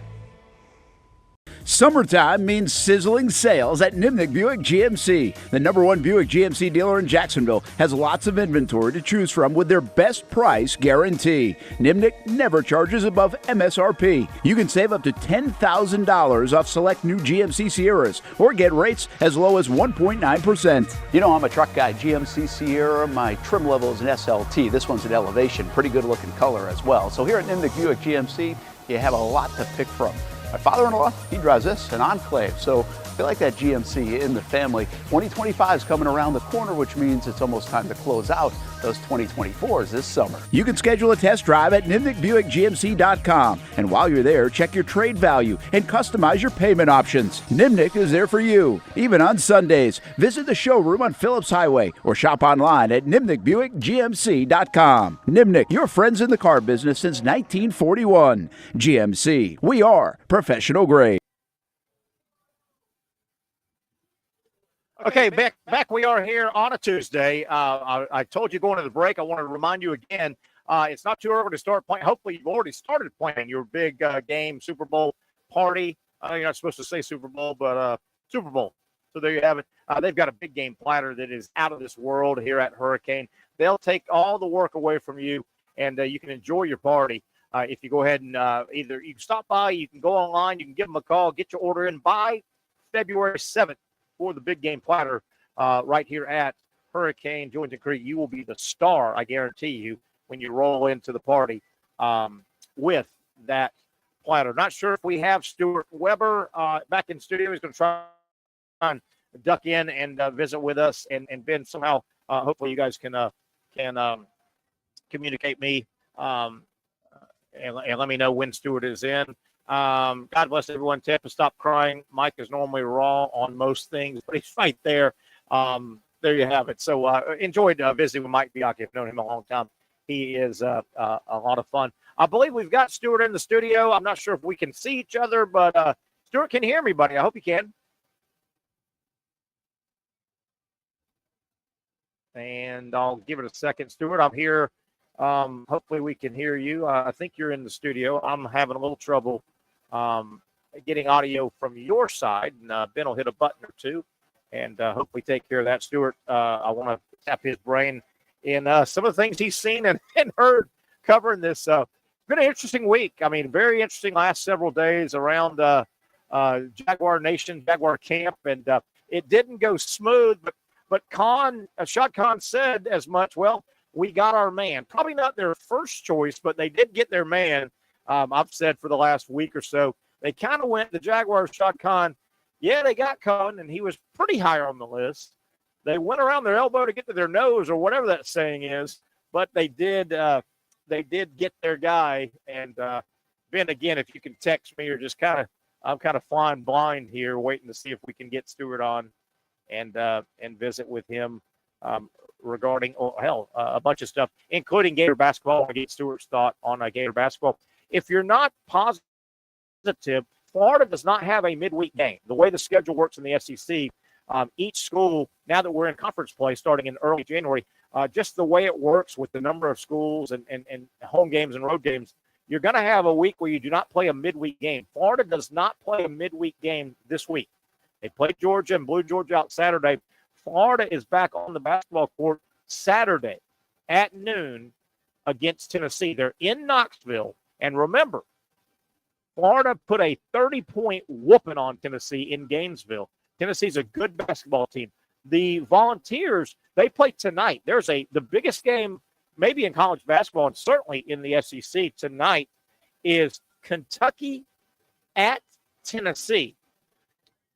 I: Summertime means sizzling sales at Nimnik Buick GMC. The #1 Buick GMC dealer in Jacksonville has lots of inventory to choose from with their best price guarantee. Nimnik never charges above MSRP. You can save up to $10,000 off select new GMC Sierras or get rates as low as 1.9%.
J: You know, I'm a truck guy. GMC Sierra, my trim level is an SLT. This one's an Elevation. Pretty good looking color as well. So here at Nimnik Buick GMC, you have a lot to pick from. My father-in-law, he drives this, an Enclave, so I feel like that GMC in the family. 2025 is coming around the corner, which means it's almost time to close out those 2024s this summer.
I: You can schedule a test drive at NimnikBuickGMC.com. And while you're there, check your trade value and customize your payment options. Nimnik is there for you, even on Sundays. Visit the showroom on Phillips Highway or shop online at NimnikBuickGMC.com. Nimnik, your friends in the car business since 1941. GMC, we are professional grade.
B: Okay, back we are here on a Tuesday. I told you going to the break, I want to remind you again, it's not too early to start playing. Hopefully, you've already started playing your big game, Super Bowl party. You're not supposed to say Super Bowl, but Super Bowl. So there you have it. They've got a big game platter that is out of this world here at Hurricane. They'll take all the work away from you, and you can enjoy your party. If you go ahead and either you can stop by, you can go online, you can give them a call, get your order in by February 7th. For the big game platter right here at Hurricane-Julington Creek. You will be the star, I guarantee you, when you roll into the party with that platter. Not sure if we have Stuart Weber back in studio. He's going to try and duck in and visit with us. And Ben, somehow, hopefully you guys can communicate me and let me know when Stuart is in. God bless everyone. Tampa, stop crying. Mike is normally raw on most things, but he's right there. There you have it. So enjoyed visiting with Mike Bianchi. I've known him a long time. He is a lot of fun. I believe we've got Stuart in the studio. I'm not sure if we can see each other, but Stuart can hear me, buddy. I hope you can. And I'll give it a second. Stuart, I'm here. Hopefully we can hear you. I think you're in the studio. I'm having a little trouble getting audio from your side. And Ben will hit a button or two and hopefully take care of that. Stuart, I want to tap his brain in some of the things he's seen and heard covering this. It's been an interesting week. I mean, very interesting last several days around Jaguar Nation, Jaguar Camp. And it didn't go smooth, but Shad Khan said as much. Well, we got our man. Probably not their first choice, but they did get their man. I've said for the last week or so, they kind of went, the Jaguars, Shad Khan, yeah, they got Cohen, and he was pretty high on the list. They went around their elbow to get to their nose or whatever that saying is, but they did get their guy. And Ben, again, if you can text me or just I'm kind of flying blind here, waiting to see if we can get Stuart on and visit with him regarding, a bunch of stuff, including Gator basketball. I get Stuart's thought on Gator basketball. If you're not positive, Florida does not have a midweek game. The way the schedule works in the SEC, each school, now that we're in conference play starting in early January, just the way it works with the number of schools and home games and road games, you're going to have a week where you do not play a midweek game. Florida does not play a midweek game this week. They played Georgia and blew Georgia out Saturday. Florida is back on the basketball court Saturday at noon against Tennessee. They're in Knoxville. And remember, Florida put a 30-point whooping on Tennessee in Gainesville. Tennessee's a good basketball team. The Volunteers, they play tonight. There's the biggest game maybe in college basketball and certainly in the SEC tonight is Kentucky at Tennessee.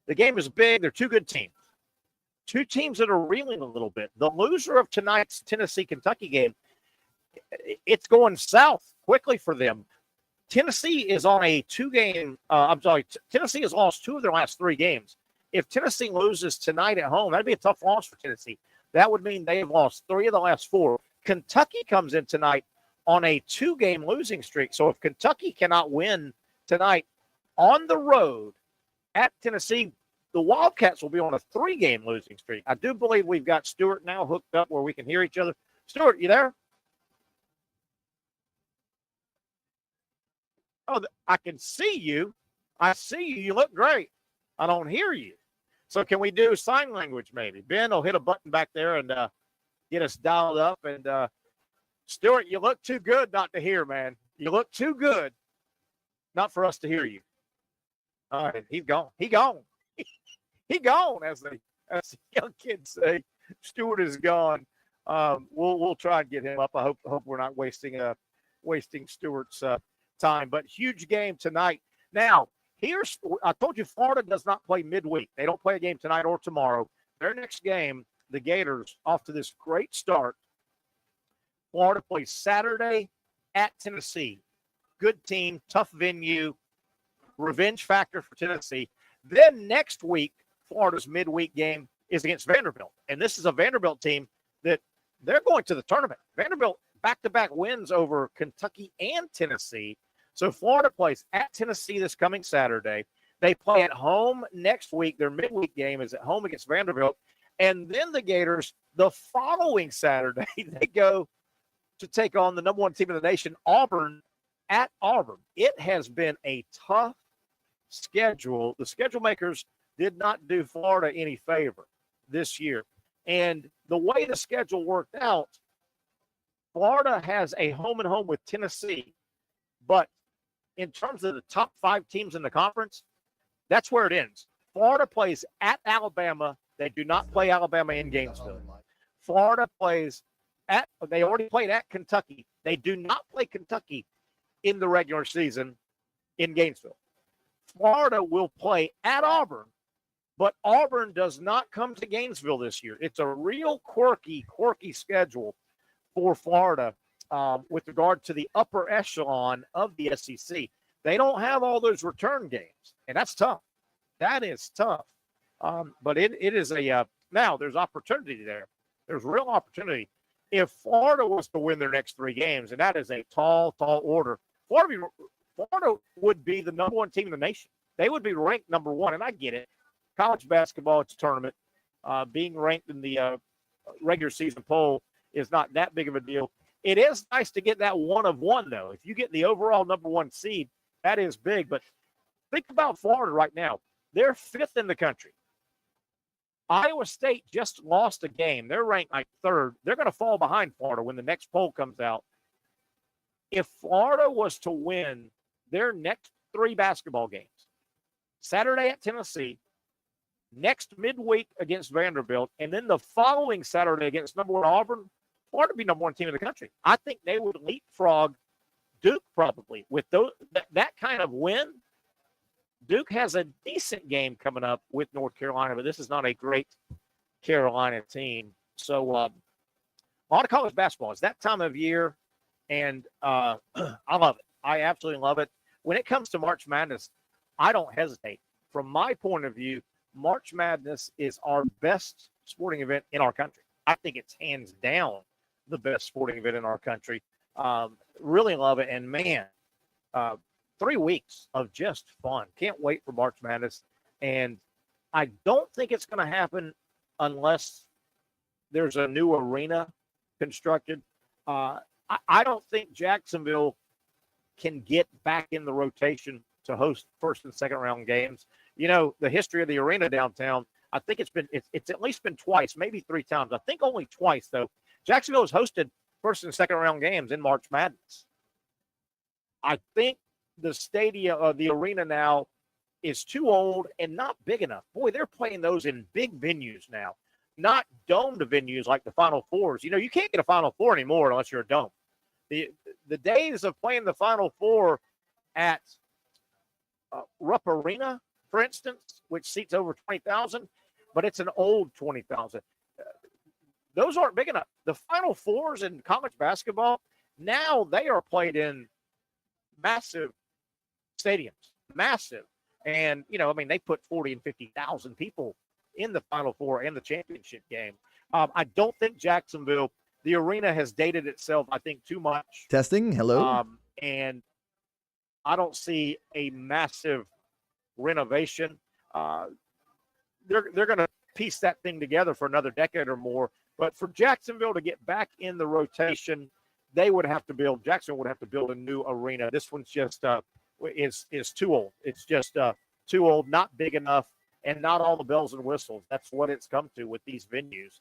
B: The game is big. They're two good teams. Two teams that are reeling a little bit. The loser of tonight's Tennessee-Kentucky game, it's going south quickly for them. Tennessee is on a two-game Tennessee has lost two of their last three games. If Tennessee loses tonight at home, that'd be a tough loss for Tennessee. That would mean they have lost three of the last four. Kentucky comes in tonight on a two-game losing streak. So if Kentucky cannot win tonight on the road at Tennessee, the Wildcats will be on a three-game losing streak. I do believe we've got Stuart now hooked up where we can hear each other. Stuart, you there? Oh, I can see you. I see you. You look great. I don't hear you. So can we do sign language maybe? Ben will hit a button back there and get us dialed up. And Stuart, you look too good not to hear, man. You look too good not for us to hear you. All right, he's gone. He gone. He gone, as the young kids say. Stuart is gone. We'll try and get him up. I hope we're not wasting Stuart's time. But huge game tonight. Now, I told you Florida does not play midweek. They don't play a game tonight or tomorrow. Their next game, the Gators, off to this great start. Florida plays Saturday at Tennessee. Good team, tough venue, revenge factor for Tennessee. Then next week, Florida's midweek game is against Vanderbilt. And this is a Vanderbilt team that they're going to the tournament. Vanderbilt back-to-back wins over Kentucky and Tennessee. So Florida plays at Tennessee this coming Saturday. They play at home next week. Their midweek game is at home against Vanderbilt. And then the Gators, the following Saturday, they go to take on the number one team in the nation, Auburn, at Auburn. It has been a tough schedule. The schedule makers did not do Florida any favor this year. And the way the schedule worked out, Florida has a home-and-home with Tennessee. But in terms of the top five teams in the conference, that's where it ends. Florida plays at Alabama. They do not play Alabama in Gainesville. Florida they already played at Kentucky. They do not play Kentucky in the regular season in Gainesville. Florida will play at Auburn, but Auburn does not come to Gainesville this year. It's a real quirky schedule for Florida with regard to the upper echelon of the SEC. They don't have all those return games, and that's tough. That is tough. But it is now there's opportunity there. There's real opportunity. If Florida was to win their next 3 games, and that is a tall order, Florida would be the number 1 team in the nation. They would be ranked number 1, and I get it. College basketball, it's a tournament. Being ranked in the regular season poll is not that big of a deal. It is nice to get that 1 of 1, though. If you get the overall number 1 seed, that is big. But think about Florida right now. They're 5th in the country. Iowa State just lost a game. They're ranked like 3rd. They're going to fall behind Florida when the next poll comes out. If Florida was to win their next 3 basketball games, Saturday at Tennessee, next midweek against Vanderbilt, and then the following Saturday against number 1 Auburn, Florida would be number 1 team in the country. I think they would leapfrog Duke probably. With that kind of win, Duke has a decent game coming up with North Carolina, but this is not a great Carolina team. So a lot of college basketball. It's that time of year, and I love it. I absolutely love it. When it comes to March Madness, I don't hesitate. From my point of view, March Madness is our best sporting event in our country. I think it's hands down the best sporting event in our country. Really love it. And, man, 3 weeks of just fun. Can't wait for March Madness. And I don't think it's going to happen unless there's a new arena constructed. I don't think Jacksonville can get back in the rotation to host first and second round games. You know, the history of the arena downtown, I think it's at least been twice, maybe 3 times. I think only twice, though. Jacksonville has hosted first and second round games in March Madness. I think the stadium, the arena now is too old and not big enough. Boy, they're playing those in big venues now, not domed venues like the Final Fours. You know, you can't get a Final Four anymore unless you're a dome. The days of playing the Final Four at Rupp Arena, for instance, which seats over 20,000, but it's an old 20,000. Those aren't big enough. The Final Fours in college basketball, now they are played in massive stadiums, massive. And, you know, I mean, they put 40 and 50,000 people in the Final Four and the championship game. I don't think Jacksonville, the arena has dated itself, I think, too much.
H: Testing. Hello.
B: And I don't see a massive renovation. They're going to piece that thing together for another decade or more. But for Jacksonville to get back in the rotation, Jacksonville would have to build a new arena. This one's just is too old. It's just too old, not big enough, and not all the bells and whistles. That's what it's come to with these venues,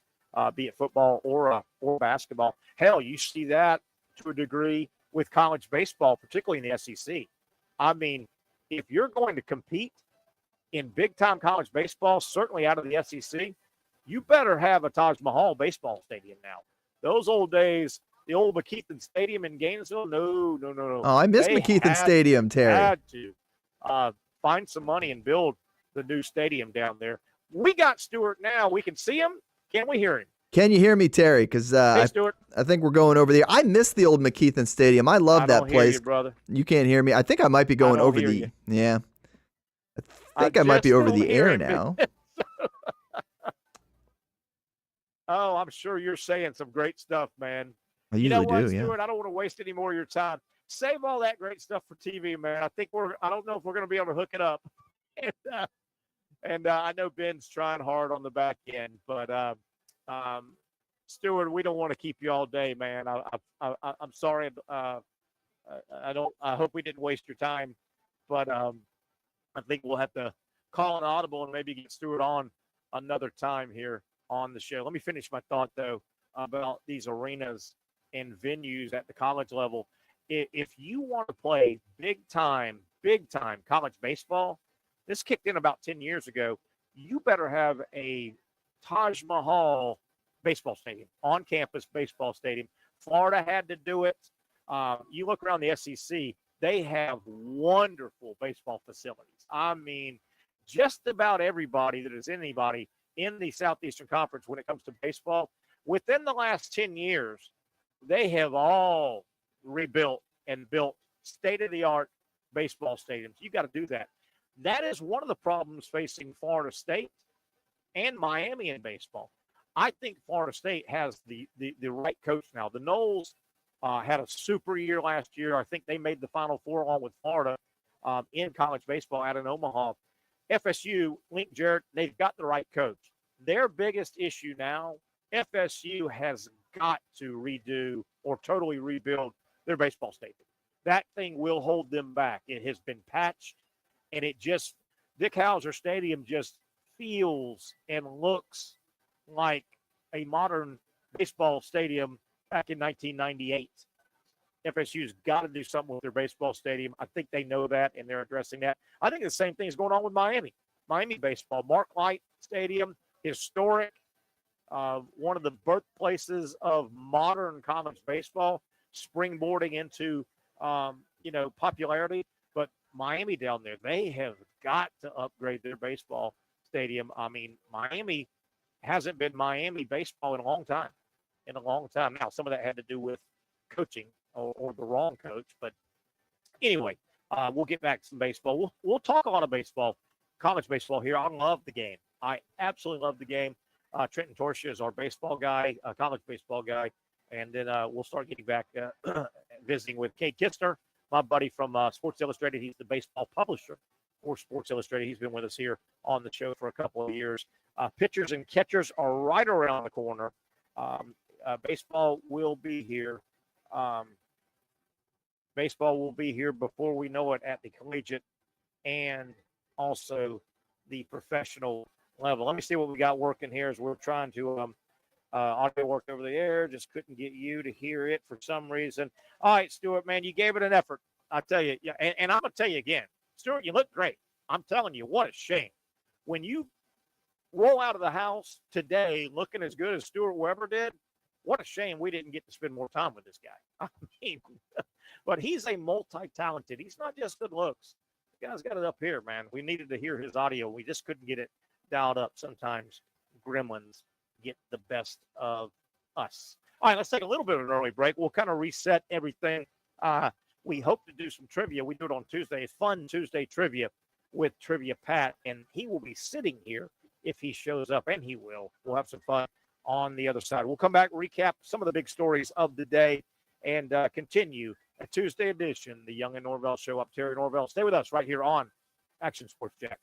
B: be it football or basketball. Hell, you see that to a degree with college baseball, particularly in the SEC. I mean, if you're going to compete in big-time college baseball, certainly out of the SEC, you better have a Taj Mahal baseball stadium now. Those old days, the old McKeithen Stadium in Gainesville, no.
H: Oh, I miss McKeithen Stadium, Terry.
B: Had to find some money and build the new stadium down there. We got Stewart now. We can see him. Can we hear him?
H: Can you hear me, Terry? Because
B: hey,
H: I think we're going over there. I miss the old McKeithen Stadium. I love that place.
B: Hear you, brother.
H: You can't hear me. I think I might be going over the. Yeah. I think I might be over the air now.
B: Oh, I'm sure you're saying some great stuff, man.
H: I usually do,
B: Stuart, I don't want to waste any more of your time. Save all that great stuff for TV, man. I don't know if we're going to be able to hook it up. And I know Ben's trying hard on the back end, but Stuart, we don't want to keep you all day, man. I'm sorry. I hope we didn't waste your time, but I think we'll have to call an audible and maybe get Stuart on another time here on the show. Let me finish my thought, though, about these arenas and venues at the college level. If you want to play big time college baseball, this kicked in about 10 years ago, you better have a Taj Mahal baseball stadium, on-campus baseball stadium. Florida had to do it. You look around the SEC, they have wonderful baseball facilities. I mean, just about everybody that is anybody in the Southeastern Conference when it comes to baseball, within the last 10 years, they have all rebuilt and built state-of-the-art baseball stadiums. You got to do that. That is one of the problems facing Florida State and Miami in baseball. I think Florida State has the right coach now. The Noles had a super year last year. I think they made the Final Four along with Florida in college baseball out in Omaha. FSU, Link Jarrett, they've got the right coach. Their biggest issue now, FSU has got to redo or totally rebuild their baseball stadium. That thing will hold them back. It has been patched, and Dick Howser Stadium just feels and looks like a modern baseball stadium back in 1998. FSU's got to do something with their baseball stadium. I think they know that, and they're addressing that. I think the same thing is going on with Miami. Miami baseball, Mark Light Stadium, historic, one of the birthplaces of modern college baseball, springboarding into, popularity. But Miami down there, they have got to upgrade their baseball stadium. I mean, Miami hasn't been Miami baseball in a long time. Now, some of that had to do with coaching or the wrong coach. But anyway, we'll get back to some baseball. We'll talk a lot of baseball, college baseball here. I love the game. I absolutely love the game. Trenton Torsha is our baseball guy, college baseball guy. And then we'll start getting back visiting with Cade Kistner, my buddy from Sports Illustrated. He's the baseball publisher for Sports Illustrated. He's been with us here on the show for a couple of years. Pitchers and catchers are right around the corner. Baseball will be here. Baseball will be here before we know it at the collegiate and also the professional level. Let me see what we got working here as we're trying to audio work over the air. Just couldn't get you to hear it for some reason. All right, Stuart, man, you gave it an effort. I tell you, yeah, and I'm going to tell you again, Stuart, you look great. I'm telling you, what a shame. When you roll out of the house today looking as good as Stuart Weber did, what a shame we didn't get to spend more time with this guy. I mean, but he's a multi-talented. He's not just good looks. The guy's got it up here, man. We needed to hear his audio. We just couldn't get it dialed up. Sometimes gremlins get the best of us. All right, let's take a little bit of an early break. We'll kind of reset everything. We hope to do some trivia. We do it on Tuesday. Fun Tuesday trivia with Trivia Pat, and he will be sitting here if he shows up, and he will. We'll have some fun on the other side. We'll come back, recap some of the big stories of the day, and continue a Tuesday edition, the Young and Norvelle Show. Up Terry Norvelle. Stay with us right here on Action Sports Jax.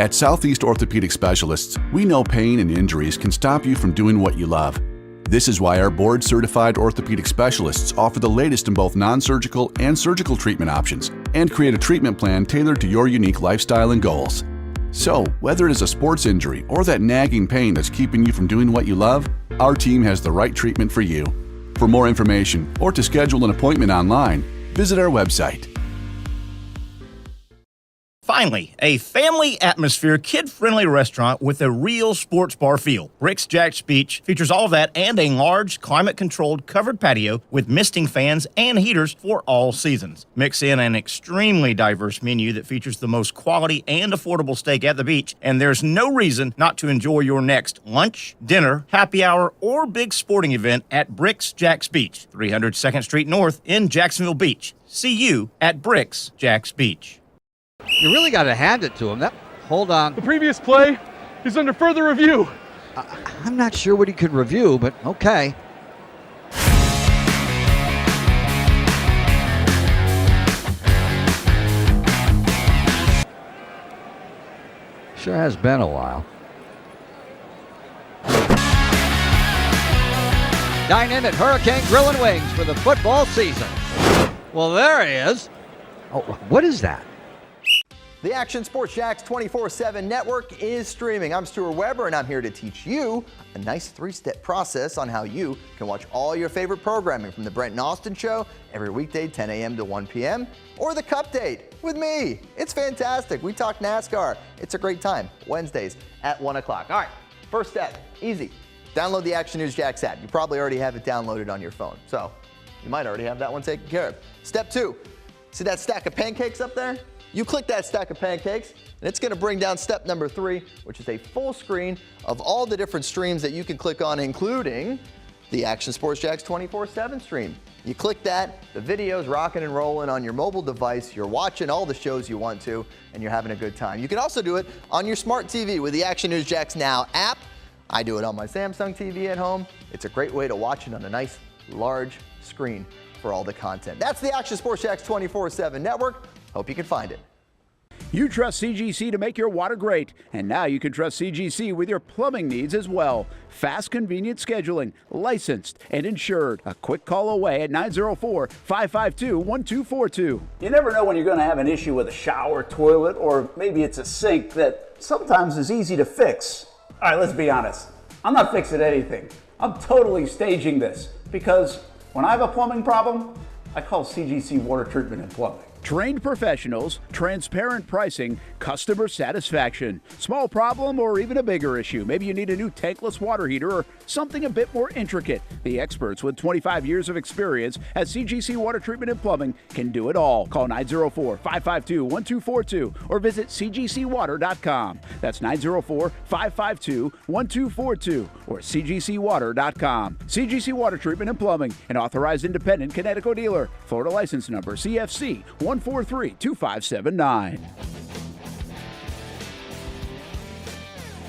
D: At Southeast Orthopedic Specialists, we know pain and injuries can stop you from doing what you love. This is why our board-certified orthopedic specialists offer the latest in both non-surgical and surgical treatment options and create a treatment plan tailored to your unique lifestyle and goals. So, whether it is a sports injury or that nagging pain that's keeping you from doing what you love, our team has the right treatment for you. For more information or to schedule an appointment online, visit our website.
E: Finally, a family atmosphere, kid-friendly restaurant with a real sports bar feel. Bricks Jack's Beach features all of that and a large, climate-controlled covered patio with misting fans and heaters for all seasons. Mix in an extremely diverse menu that features the most quality and affordable steak at the beach, and there's no reason not to enjoy your next lunch, dinner, happy hour, or big sporting event at Bricks Jack's Beach, 300 2nd Street North in Jacksonville Beach. See you at Bricks Jack's Beach.
F: You really got to hand it to him. Hold on.
G: The previous play is under further review.
F: I'm not sure what he could review, but okay. Sure has been a while. Dine in at Hurricane Grill and Wings for the football season. Well, there he is. Oh, what is that?
H: The Action Sports Jax 24/7 network is streaming. I'm Stuart Weber, and I'm here to teach you a nice three-step process on how you can watch all your favorite programming from the Brent and Austin Show every weekday 10 a.m. to 1 p.m. or the Cup Date with me. It's fantastic. We talk NASCAR. It's a great time. Wednesdays at 1 o'clock. All right, first step, easy. Download the Action News Jax app. You probably already have it downloaded on your phone, so you might already have that one taken care of. Step 2, see that stack of pancakes up there? You click that stack of pancakes, and it's going to bring down step number 3, which is a full screen of all the different streams that you can click on, including the Action Sports Jax 24/7 stream. You click that, the video's rocking and rolling on your mobile device. You're watching all the shows you want to, and you're having a good time. You can also do it on your smart TV with the Action News Jax Now app. I do it on my Samsung TV at home. It's a great way to watch it on a nice, large screen for all the content. That's the Action Sports Jax 24/7 network. Hope you can find it.
I: You trust CGC to make your water great, and now you can trust CGC with your plumbing needs as well. Fast, convenient scheduling, licensed and insured. A quick call away at 904-552-1242.
J: You never know when you're going to have an issue with a shower, toilet, or maybe it's a sink that sometimes is easy to fix. All right, let's be honest. I'm not fixing anything. I'm totally staging this because when I have a plumbing problem, I call CGC Water Treatment and Plumbing.
I: Trained professionals, transparent pricing, customer satisfaction. Small problem or even a bigger issue. Maybe you need a new tankless water heater or something a bit more intricate. The experts with 25 years of experience at CGC Water Treatment and Plumbing can do it all. Call 904-552-1242 or visit cgcwater.com. That's 904-552-1242 or cgcwater.com. CGC Water Treatment and Plumbing, an authorized independent Connecticut dealer. Florida license number CFC 143-2579.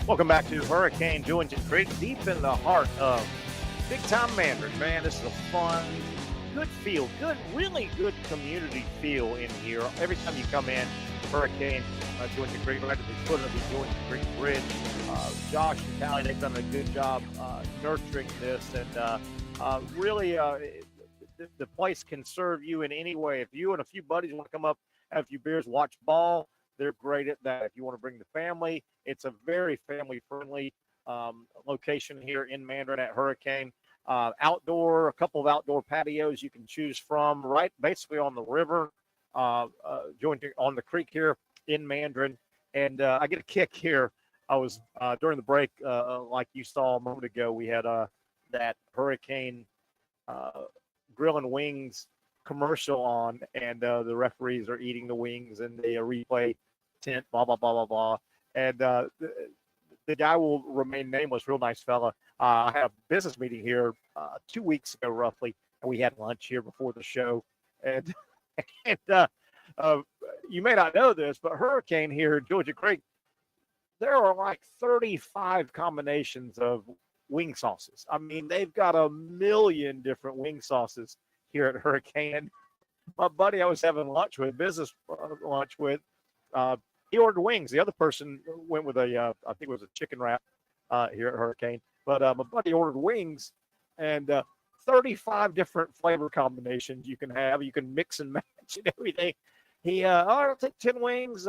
B: Welcome back to Hurricane-Julington Creek, deep in the heart of big-time Mandarin. Man, this is a fun, good feel, really good community feel in here. Every time you come in, Hurricane-Julington Creek, right at the foot of the Julington Creek Bridge. Josh and Callie, they've done a good job nurturing this, and really the place can serve you in any way. If you and a few buddies want to come up, have a few beers, watch ball, they're great at that. If you want to bring the family, it's a very family-friendly location here in Mandarin at Hurricane. A couple of outdoor patios you can choose from, right basically on the river, on the creek here in Mandarin. And I get a kick here. I was during the break, like you saw a moment ago, we had that Hurricane Grill and Wings commercial on, and the referees are eating the wings in the replay tent, blah, blah, blah, blah, blah. And the guy will remain nameless, real nice fella. I had a business meeting here 2 weeks ago, roughly, and we had lunch here before the show. And, you may not know this, but Hurricane here at Julington Creek, there are like 35 combinations of wing sauces. I mean, they've got a million different wing sauces here at Hurricane. My buddy I was having business lunch with, he ordered wings. The other person went with I think it was a chicken wrap here at Hurricane. But my buddy ordered wings, and 35 different flavor combinations you can have. You can mix and match and everything. I'll take 10 wings,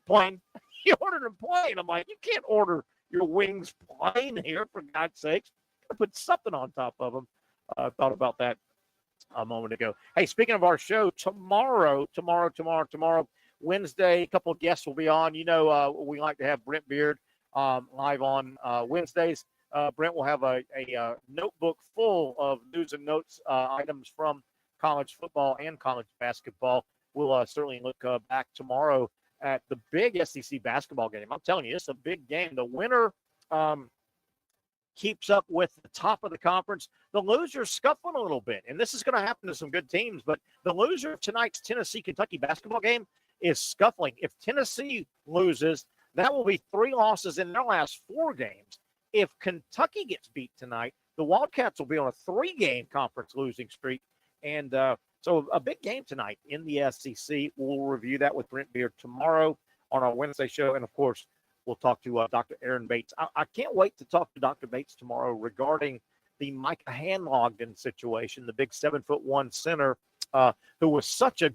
B: plain. He ordered them plain. I'm like, you can't order your wings plain here, for God's sakes. Put something on top of them. I thought about that a moment ago. Hey, speaking of our show, tomorrow, Wednesday, a couple of guests will be on. You know, we like to have Brent Beard live on Wednesdays. Brent will have a notebook full of news and notes items from college football and college basketball. We'll certainly look back tomorrow at the big SEC basketball game. I'm telling you, it's a big game. The winner keeps up with the top of the conference. The loser's scuffling a little bit, and this is going to happen to some good teams, but the loser of tonight's Tennessee-Kentucky basketball game is scuffling. If Tennessee loses, that will be 3 losses in their last 4 games. If Kentucky gets beat tonight, the Wildcats will be on a 3-game conference losing streak, and so a big game tonight in the SEC. We'll review that with Brent Beard tomorrow on our Wednesday show. And, of course, we'll talk to Dr. Aaron Bates. I can't wait to talk to Dr. Bates tomorrow regarding the Micah Hanlogden situation, the big 7'1" center who was such a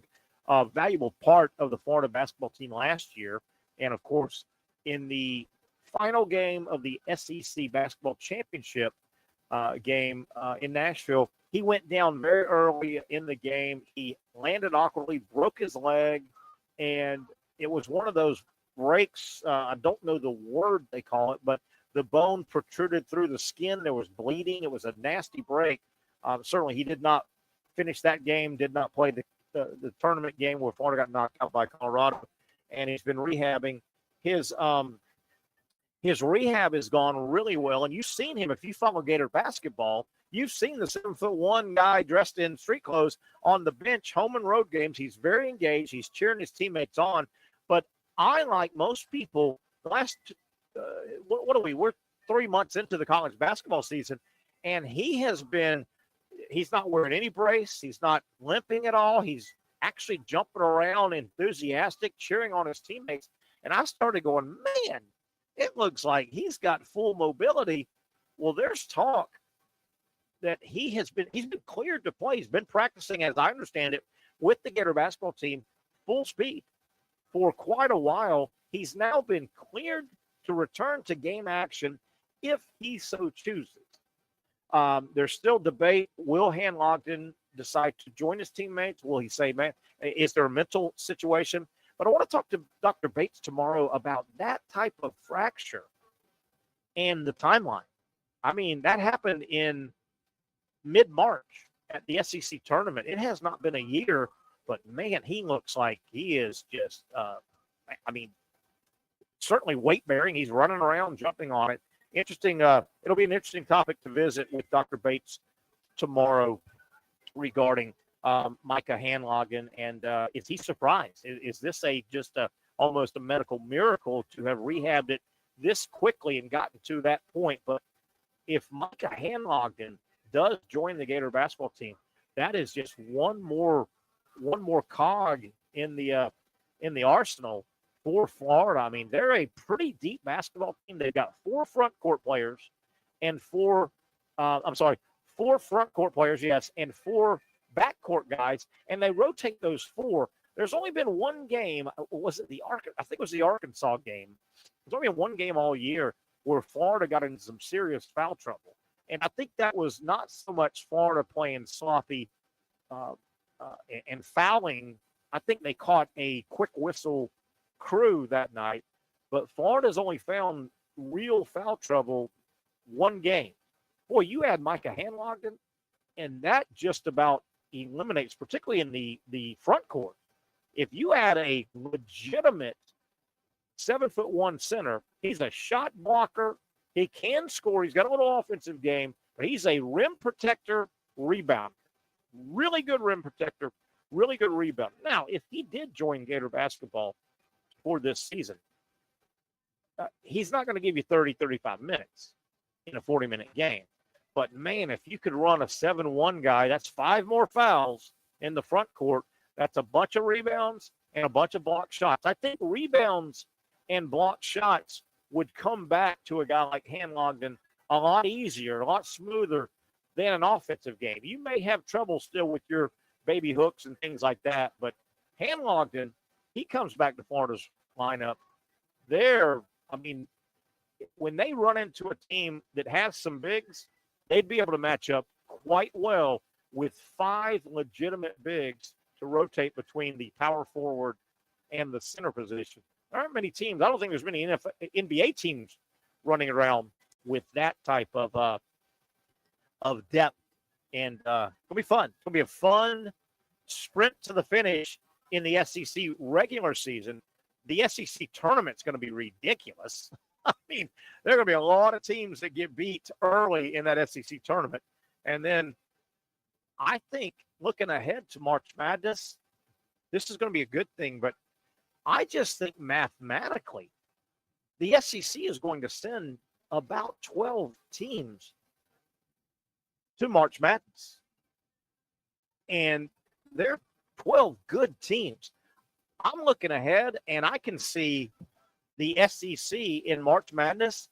B: a valuable part of the Florida basketball team last year. And, of course, in the final game of the SEC basketball championship game in Nashville, he went down very early in the game. He landed awkwardly, broke his leg, and it was one of those breaks. I don't know the word they call it, but the bone protruded through the skin. There was bleeding. It was a nasty break. Certainly, he did not finish that game, did not play the tournament game where Florida got knocked out by Colorado, and he's been rehabbing. His rehab has gone really well, and you've seen him. If you follow Gator basketball, you've seen the 7'1" guy dressed in street clothes on the bench, home and road games. He's very engaged. He's cheering his teammates on. But I, like most people, the last what are we? We're 3 months into the college basketball season, and he's not wearing any brace. He's not limping at all. He's actually jumping around, enthusiastic, cheering on his teammates. And I started going, man, it looks like he's got full mobility. Well, there's talk that he's been cleared to play. He's been practicing, as I understand it, with the Gator basketball team full speed for quite a while. He's now been cleared to return to game action if he so chooses. There's still debate. Will Hanlogden decide to join his teammates? Will he say, man, is there a mental situation? But I want to talk to Dr. Bates tomorrow about that type of fracture and the timeline. I mean, that happened in mid-March at the SEC tournament. It has not been a year, but, man, he looks like he is just, certainly weight-bearing. He's running around, jumping on it. Interesting. It'll be an interesting topic to visit with Dr. Bates tomorrow regarding Micah Hanlogden, and is he surprised? Is this almost a medical miracle to have rehabbed it this quickly and gotten to that point? But if Micah Hanlogden does join the Gator basketball team, that is just one more cog in the arsenal for Florida. I mean, they're a pretty deep basketball team. They've got four front court players and four front court players, yes, and four backcourt guys, and they rotate those four. There's only been one game. I think it was the Arkansas game. There's only been one game all year where Florida got into some serious foul trouble. And I think that was not so much Florida playing sloppy and fouling. I think they caught a quick whistle crew that night. But Florida's only found real foul trouble one game. Boy, you add Micah Hanlogden, and that just about eliminates, particularly in the front court. If you add a legitimate 7'1" center, he's a shot blocker. He can score. He's got a little offensive game, but he's a rim protector, rebounder. Really good rim protector, really good rebounder. Now, if he did join Gator basketball for this season, he's not going to give you 30, 35 minutes in a 40-minute game. But, man, if you could run a 7'1" guy, that's 5 more fouls in the front court. That's a bunch of rebounds and a bunch of blocked shots. I think rebounds and blocked shots would come back to a guy like Hanlogden a lot easier, a lot smoother than an offensive game. You may have trouble still with your baby hooks and things like that, but Hanlogden, he comes back to Florida's lineup. When they run into a team that has some bigs, they'd be able to match up quite well with 5 legitimate bigs to rotate between the power forward and the center position. There aren't many teams. I don't think there's many NBA teams running around with that type of depth. And it'll be fun. It'll be a fun sprint to the finish in the SEC regular season. The SEC tournament's going to be ridiculous. I mean, there are going to be a lot of teams that get beat early in that SEC tournament. And then I think looking ahead to March Madness, this is going to be a good thing. But I just think mathematically, the SEC is going to send about 12 teams to March Madness. And they're 12 good teams. I'm looking ahead, and I can see the SEC in March Madness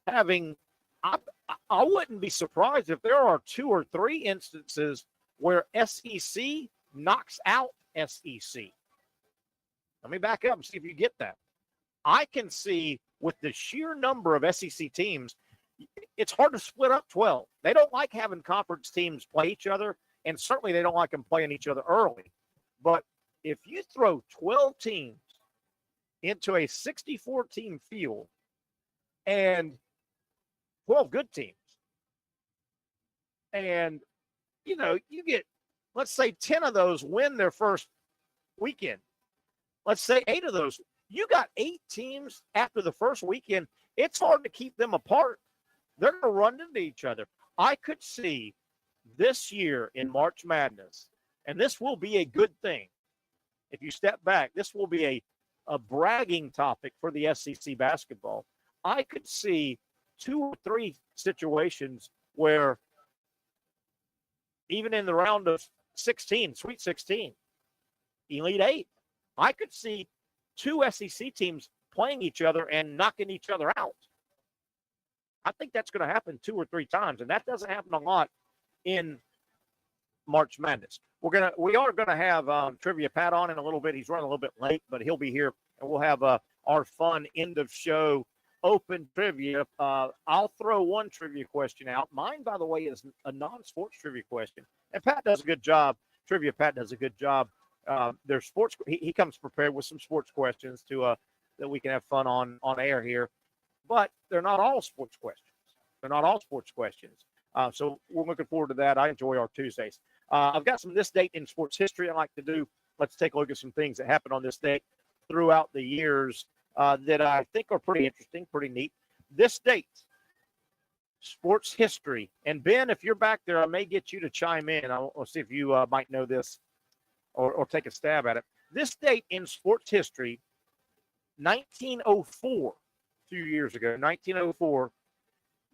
B: having I wouldn't be surprised if there are 2 or 3 instances where SEC knocks out SEC. Let me back up and see if you get that. I can see with the sheer number of SEC teams, it's hard to split up 12. They don't like having conference teams play each other, and certainly they don't like them playing each other early. But if you throw 12 teams into a 64-team field and 12 good teams, and, you know, you get, let's say 10 of those win their first weekend. Let's say 8 of those. You got 8 teams after the first weekend. It's hard to keep them apart. They're going to run into each other. I could see this year in March Madness, and this will be a good thing. If you step back, this will be a bragging topic for the SEC basketball. I could see 2 or 3 situations where even in the round of 16, Sweet 16, Elite 8, I could see 2 SEC teams playing each other and knocking each other out. I think that's going to happen 2 or 3 times, and that doesn't happen a lot in March Madness. We are gonna have Trivia Pat on in a little bit. He's running a little bit late, but he'll be here, and we'll have our fun end of show open trivia. I'll throw one trivia question out. Mine, by the way, is a non-sports trivia question, and Pat does a good job. Trivia Pat does a good job. There's sports. He comes prepared with some sports questions to that we can have fun on air here, but they're not all sports questions. So we're looking forward to that. I enjoy our Tuesdays. I've got some this date in sports history I like to do. Let's take a look at some things that happened on this date throughout the years that I think are pretty interesting, pretty neat. This date, sports history. And Ben, if you're back there, I may get you to chime in. I'll see if you might know this or take a stab at it. This date in sports history, 1904, 2 years ago, 1904,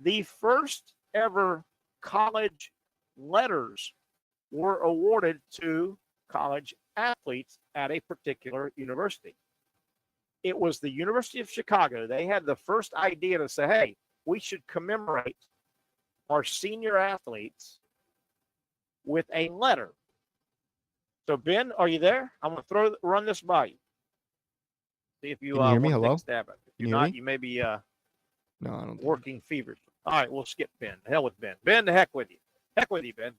B: the first ever college letters were awarded to college athletes at a particular university. It was the University of Chicago. They had the first idea to say, hey, we should commemorate our senior athletes with a letter. So, Ben, are you there? I'm going to run this by you. See if you
C: Can you hear me?
B: want to
C: Hello?
B: take a stab at it. If
C: Can you
B: you're
C: hear
B: not,
C: me?
B: you may be
C: No, I don't think
B: working feverishly. All right, we'll skip Ben. The hell with Ben. Ben, the heck with you. Heck with you, Ben.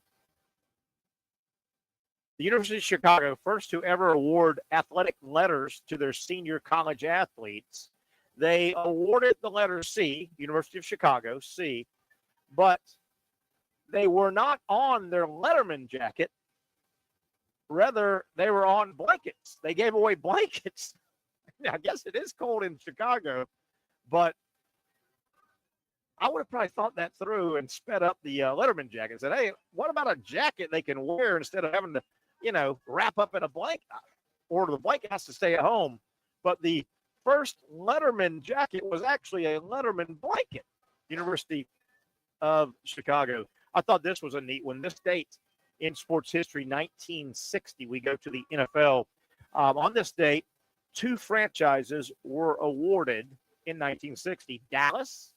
B: The University of Chicago, first to ever award athletic letters to their senior college athletes. They awarded the letter C, University of Chicago, C, but they were not on their Letterman jacket. Rather, they were on blankets. They gave away blankets. I guess it is cold in Chicago, but I would have probably thought that through and sped up the Letterman jacket and said, hey, what about a jacket they can wear instead of having to, wrap up in a blanket, or the blanket has to stay at home. But the first Letterman jacket was actually a Letterman blanket, University of Chicago. I thought this was a neat one. This date in sports history, 1960, we go to the NFL. On this date, 2 franchises were awarded in 1960, Dallas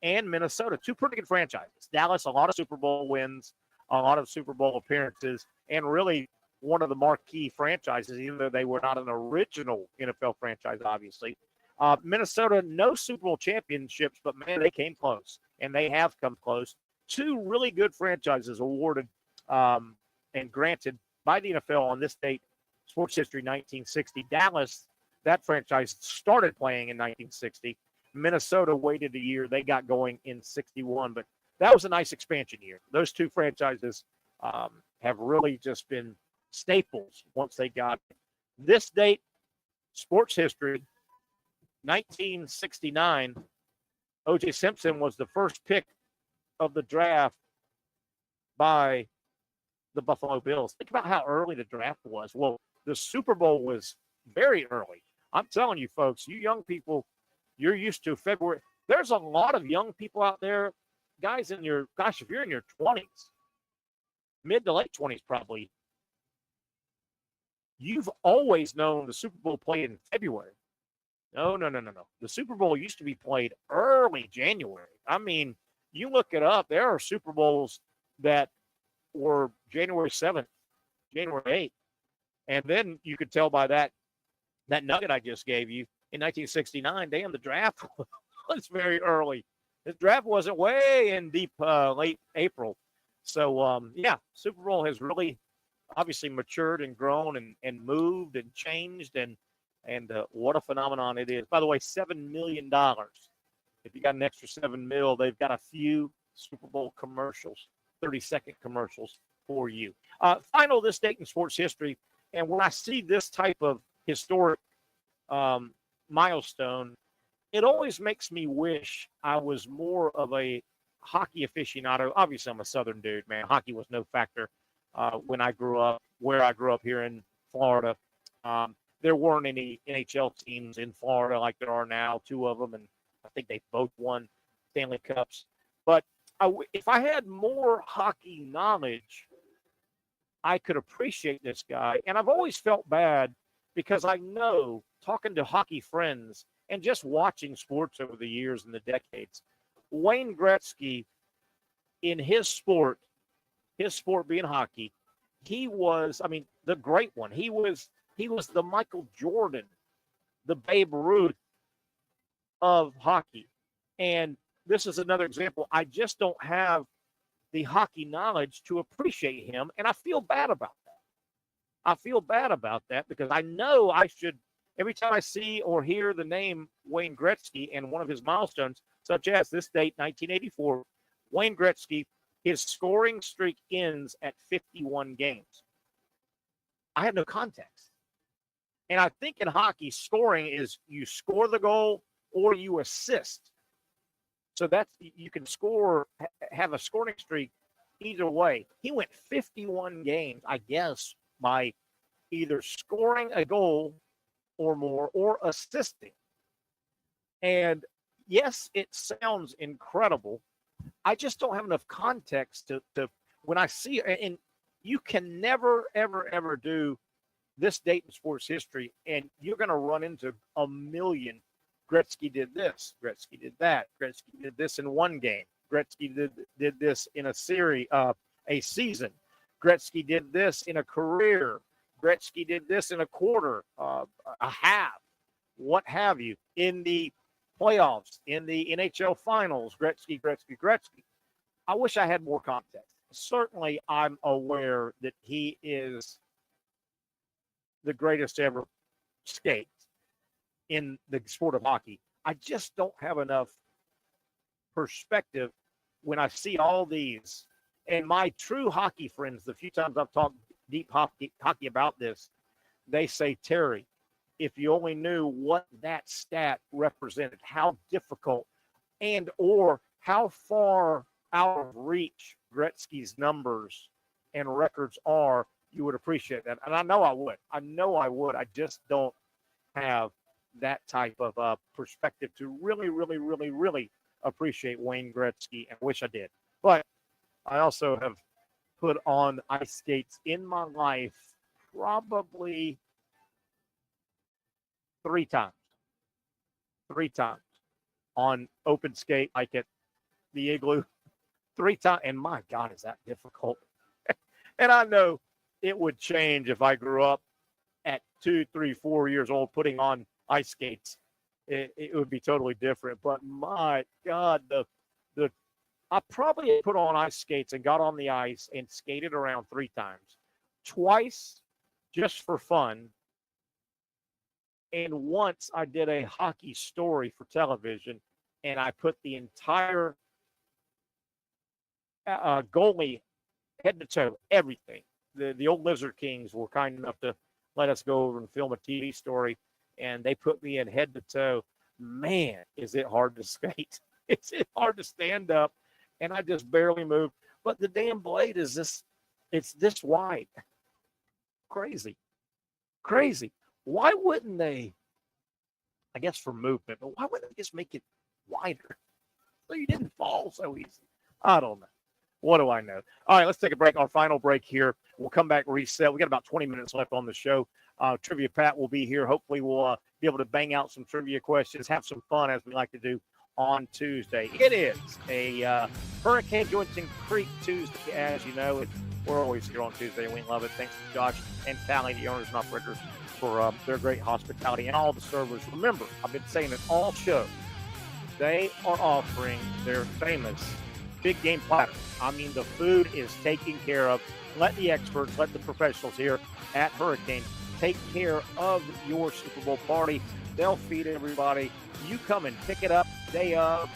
B: and Minnesota, 2 pretty good franchises. Dallas, a lot of Super Bowl wins, a lot of Super Bowl appearances, and really one of the marquee franchises, even though they were not an original NFL franchise, obviously. Minnesota, no Super Bowl championships, but, man, they came close, and they have come close. 2 really good franchises awarded and granted by the NFL on this date, sports history, 1960. Dallas, that franchise started playing in 1960. Minnesota waited a year. They got going in 61, but that was a nice expansion year. Those 2 franchises have really just been staples once they got it. This date, sports history, 1969, O.J. Simpson was the first pick of the draft by the Buffalo Bills. Think about how early the draft was. Well, the Super Bowl was very early. I'm telling you, folks, you young people, you're used to February. There's a lot of young people out there, guys if you're in your 20s, mid to late 20s probably, you've always known the Super Bowl played in February. No. The Super Bowl used to be played early January. I mean, you look it up, there are Super Bowls that were January 7th, January 8th. And then you could tell by that nugget I just gave you in 1969, damn, the draft was very early. The draft wasn't way in deep late April. So, yeah, Super Bowl has really obviously matured and grown and moved and changed. And what a phenomenon it is. By the way, $7 million. If you got an extra $7 million, they've got a few Super Bowl commercials, 30-second commercials for you. Final this date in sports history. And when I see this type of historic milestone, it always makes me wish I was more of a hockey aficionado. Obviously, I'm a Southern dude, man. Hockey was no factor when I grew up, where I grew up here in Florida. There weren't any NHL teams in Florida like there are now, 2 of them, and I think they both won Stanley Cups. But if I had more hockey knowledge, I could appreciate this guy. And I've always felt bad because I know, talking to hockey friends and just watching sports over the years and the decades, Wayne Gretzky, in his sport being hockey, he was, I mean, the great one. He was the Michael Jordan, the Babe Ruth of hockey. And this is another example. I just don't have the hockey knowledge to appreciate him, and I feel bad about that. I feel bad about that because I know I should, every time I see or hear the name Wayne Gretzky and one of his milestones, such as this date, 1984, Wayne Gretzky, his scoring streak ends at 51 games. I have no context. And I think in hockey, scoring is you score the goal or you assist. So that's, you can score, have a scoring streak either way. He went 51 games, I guess, by either scoring a goal or more or assisting. And yes, it sounds incredible. I just don't have enough context to when I see, and you can never, ever, ever do this date in sports history, and you're going to run into a million. Gretzky did this. Gretzky did that. Gretzky did this in one game. Gretzky did this in a series, a season. Gretzky did this in a career. Gretzky did this in a quarter, a half, what have you, in the playoffs, in the NHL finals. Gretzky. I wish I had more context. Certainly, I'm aware that he is the greatest ever skate in the sport of hockey. I just don't have enough perspective when I see all these. And my true hockey friends, the few times I've talked deep hockey about this, they say, Terry, if you only knew what that stat represented, how difficult and or how far out of reach Gretzky's numbers and records are, you would appreciate that. And I know I would. I just don't have that type of perspective to really, really, really, really appreciate Wayne Gretzky, and wish I did. But I also have put on ice skates in my life probably 3 times. 3 times on open skate, like at the Igloo. 3 times, and my God, is that difficult? And I know it would change if I grew up at 2, 3, 4 years old putting on ice skates. It would be totally different. But my God, I probably put on ice skates and got on the ice and skated around 3 times. Twice just for fun. And once I did a hockey story for television, and I put the entire goalie head to toe, everything. The old Lizard Kings were kind enough to let us go over and film a TV story, and they put me in head to toe. Man, is it hard to skate. It's hard to stand up, and I just barely moved. But the damn blade is it's this wide. Crazy. Why wouldn't they, I guess for movement, but why wouldn't they just make it wider so you didn't fall so easy? I don't know. What do I know? All right, let's take a break. Our final break here. We'll come back, reset. We got about 20 minutes left on the show. Trivia Pat will be here. Hopefully we'll be able to bang out some trivia questions, have some fun as we like to do on Tuesday. It is a Hurricane-Julington Creek Tuesday. As you know, it's We're always here on Tuesday, and we love it. Thanks to Josh and Callie, the owners and operators, for their great hospitality and all the servers. Remember, I've been saying it all show. They are offering their famous big game platter. I mean, the food is taken care of. Let the experts, let the professionals here at Hurricane take care of your Super Bowl party. They'll feed everybody. You come and pick it up day of.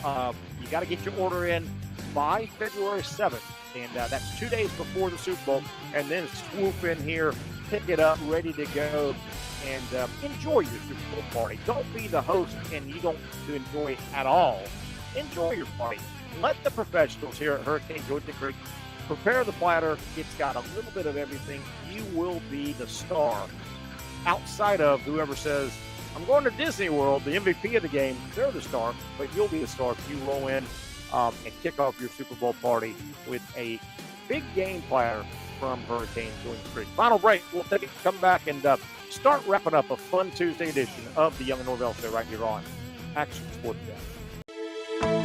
B: You got to get your order in by February 7th. And that's 2 days before the Super Bowl. And then swoop in here, pick it up, ready to go, and enjoy your Super Bowl party. Don't be the host and you don't enjoy it at all. Enjoy your party. Let the professionals here at Hurricanes-Julington Creek prepare the platter. It's got a little bit of everything. You will be the star. Outside of whoever says, I'm going to Disney World, the MVP of the game, they're the star, but you'll be the star if you roll in and kick off your Super Bowl party with a big game platter from Hurricanes-Julington Creek. Final break. We'll take it, come back, and start wrapping up a fun Tuesday edition of the Young and Norvelle Show right here on Action Sports Jax.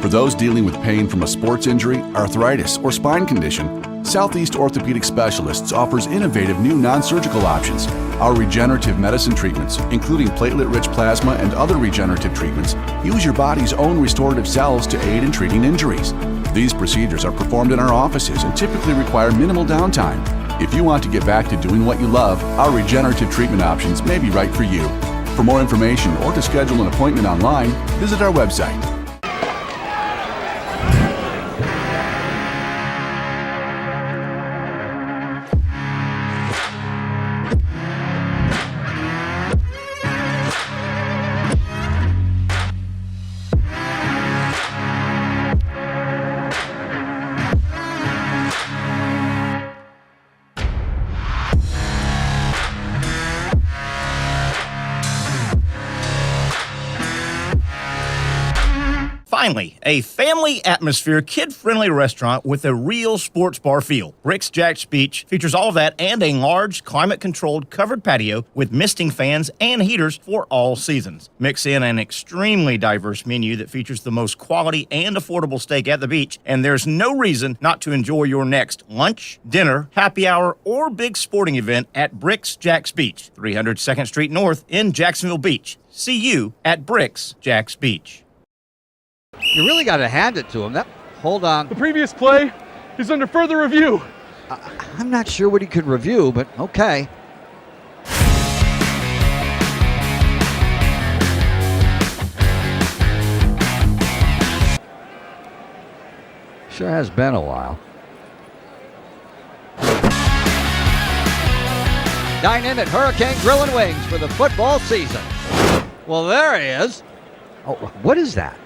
D: For those dealing with pain from a sports injury, arthritis, or spine condition, Southeast Orthopedic Specialists offers innovative new non-surgical options. Our regenerative medicine treatments, including platelet-rich plasma and other regenerative treatments, use your body's own restorative cells to aid in treating injuries. These procedures are performed in our offices and typically require minimal downtime. If you want to get back to doing what you love, our regenerative treatment options may be right for you. For more information or to schedule an appointment online, visit our website.
E: Finally, a family atmosphere, kid-friendly restaurant with a real sports bar feel. Bricks Jax Beach features all of that and a large, climate-controlled covered patio with misting fans and heaters for all seasons. Mix in an extremely diverse menu that features the most quality and affordable steak at the beach, and there's no reason not to enjoy your next lunch, dinner, happy hour, or big sporting event at Bricks Jax Beach, 300 2nd Street North in Jacksonville Beach. See you at Bricks Jax Beach.
F: You really got to hand it to him. Hold on.
G: The previous play is under further review.
F: I'm not sure what he could review, but okay. Sure has been a while. Dine in at Hurricane Grill and Wings for the football season. Well, there he is. Oh, what is that?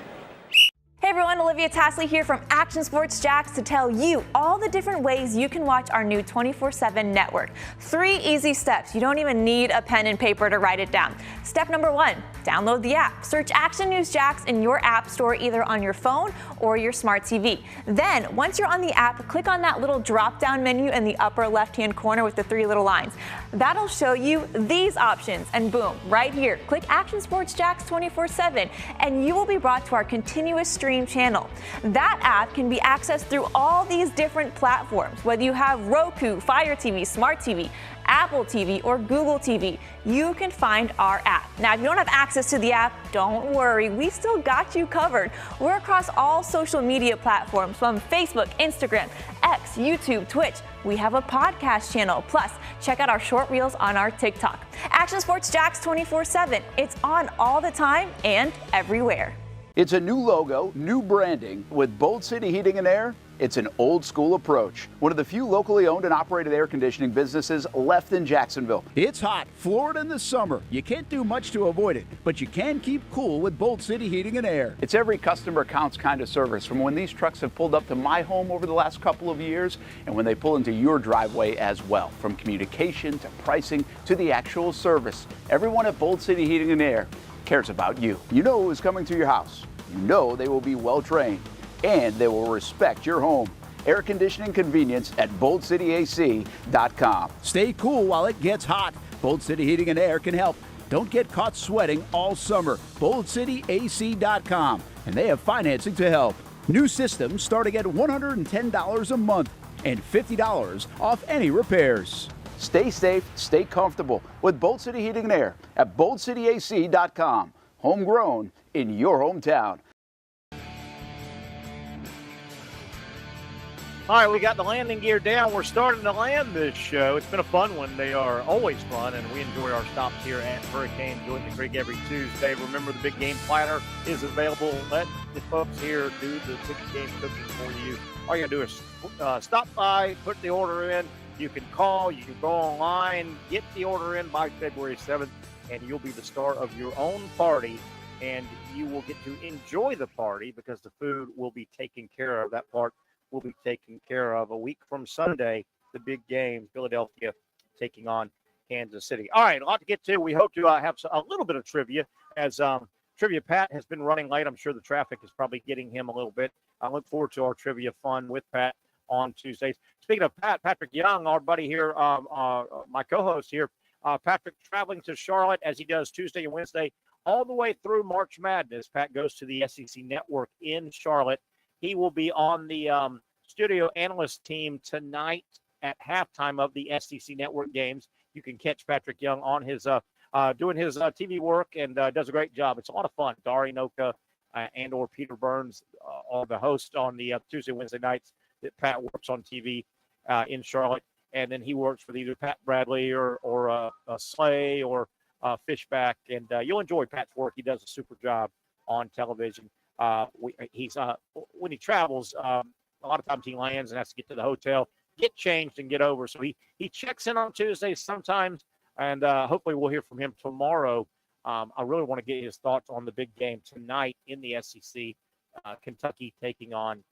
L: Hey everyone, Olivia Tasley here from Action Sports Jax to tell you all the different ways you can watch our new 24/7 network. 3 easy steps. You don't even need a pen and paper to write it down. Step number 1, download the app. Search Action News Jax in your app store either on your phone or your smart TV. Then, once you're on the app, click on that little drop-down menu in the upper left-hand corner with the 3 little lines. That'll show you these options, and boom, right here, click Action Sports Jax 24/7, and you will be brought to our continuous stream channel. That app can be accessed through all these different platforms, whether you have Roku, Fire TV, Smart TV, Apple TV, or Google TV. You can find our app. Now, if you don't have access to the app, don't worry, we still got you covered. We're across all social media platforms from Facebook, Instagram, X, YouTube, Twitch. We have a podcast channel. Plus, check out our short reels on our TikTok. Action Sports Jax 24/7. It's on all the time and everywhere.
I: It's a new logo, new branding. With Bold City Heating and Air, it's an old school approach. One of the few locally owned and operated air conditioning businesses left in Jacksonville. It's hot, Florida in the summer. You can't do much to avoid it, but you can keep cool with Bold City Heating and Air. It's every customer counts kind of service, from when these trucks have pulled up to my home over the last couple of years and when they pull into your driveway as well. From communication to pricing to the actual service, everyone at Bold City Heating and Air cares about you. You know who's coming to your house. You know they will be well trained, and they will respect your home. Air conditioning convenience at boldcityac.com. Stay cool while it gets hot. Bold City Heating and Air can help. Don't get caught sweating all summer. boldcityac.com, and they have financing to help. New systems starting at $110 a month. and $50 off any repairs. Stay safe, stay comfortable with Bolt City Heating and Air at BoltCityAC.com. Homegrown in your hometown.
B: All right, we got the landing gear down. We're starting to land this show. It's been a fun one. They are always fun, and we enjoy our stops here at Hurricanes-Julington Creek every Tuesday. Remember, the big game platter is available. Let the folks here do the big game cooking for you. All you got to do is stop by, put the order in. You can call, you can go online, get the order in by February 7th, and you'll be the star of your own party, and you will get to enjoy the party because the food will be taken care of. That part will be taken care of. A week from Sunday, the big game, Philadelphia taking on Kansas City. All right, a lot to get to. We hope to have a little bit of trivia as Trivia Pat has been running late. I'm sure the traffic is probably getting him a little bit. I look forward to our trivia fun with Pat on Tuesdays. Speaking of Pat, Patrick Young, our buddy here, my co-host here, Patrick traveling to Charlotte as he does Tuesday and Wednesday all the way through March Madness. Pat goes to the SEC Network in Charlotte. He will be on the studio analyst team tonight at halftime of the SEC Network games. You can catch Patrick Young on his doing his TV work and does a great job. It's a lot of fun. Dari Noka and or Peter Burns are the host on the Tuesday, Wednesday nights that Pat works on TV in Charlotte. And then he works with either Pat Bradley or Slay or Fishback. And you'll enjoy Pat's work. He does a super job on television. He's when he travels, a lot of times he lands and has to get to the hotel, get changed, and get over. So he checks in on Tuesdays sometimes, and hopefully we'll hear from him tomorrow. I really want to get his thoughts on the big game tonight in the SEC, Kentucky taking on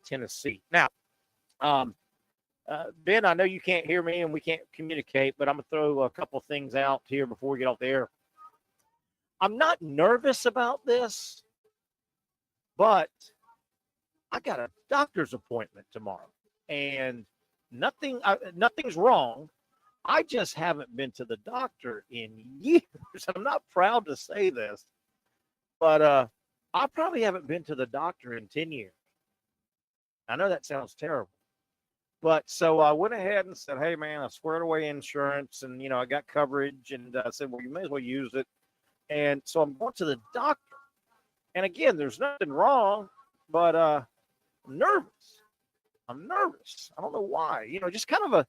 B: Tennessee. Now, Ben, I know you can't hear me and we can't communicate, but I'm going to throw a couple of things out here before we get off the air. I'm not nervous about this, but I got a doctor's appointment tomorrow, and nothing's wrong. I just haven't been to the doctor in years. I'm not proud to say this, but I probably haven't been to the doctor in 10 years. I know that sounds terrible, but so I went ahead and said, hey, man, I squared away insurance, and, I got coverage, and I said, well, you may as well use it. And so I'm going to the doctor. And again, there's nothing wrong, but I'm nervous. I don't know why. Just kind of a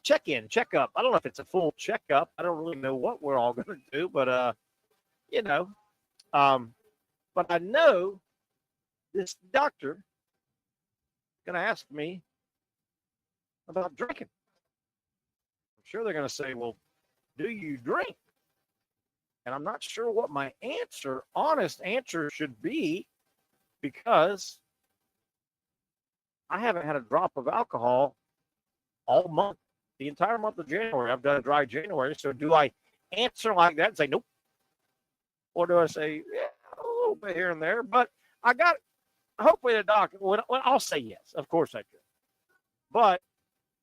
B: check-in, check-up. I don't know if it's a full check-up. I don't really know what we're all going to do, but, but I know this doctor is going to ask me about drinking. I'm sure they're going to say, well, do you drink? And I'm not sure what my honest answer should be, because I haven't had a drop of alcohol all month, the entire month of January. I've done a dry January. So do I answer like that and say, nope? Or do I say, yeah, a little bit here and there? But hopefully the doctor, well, I'll say yes. Of course I do. But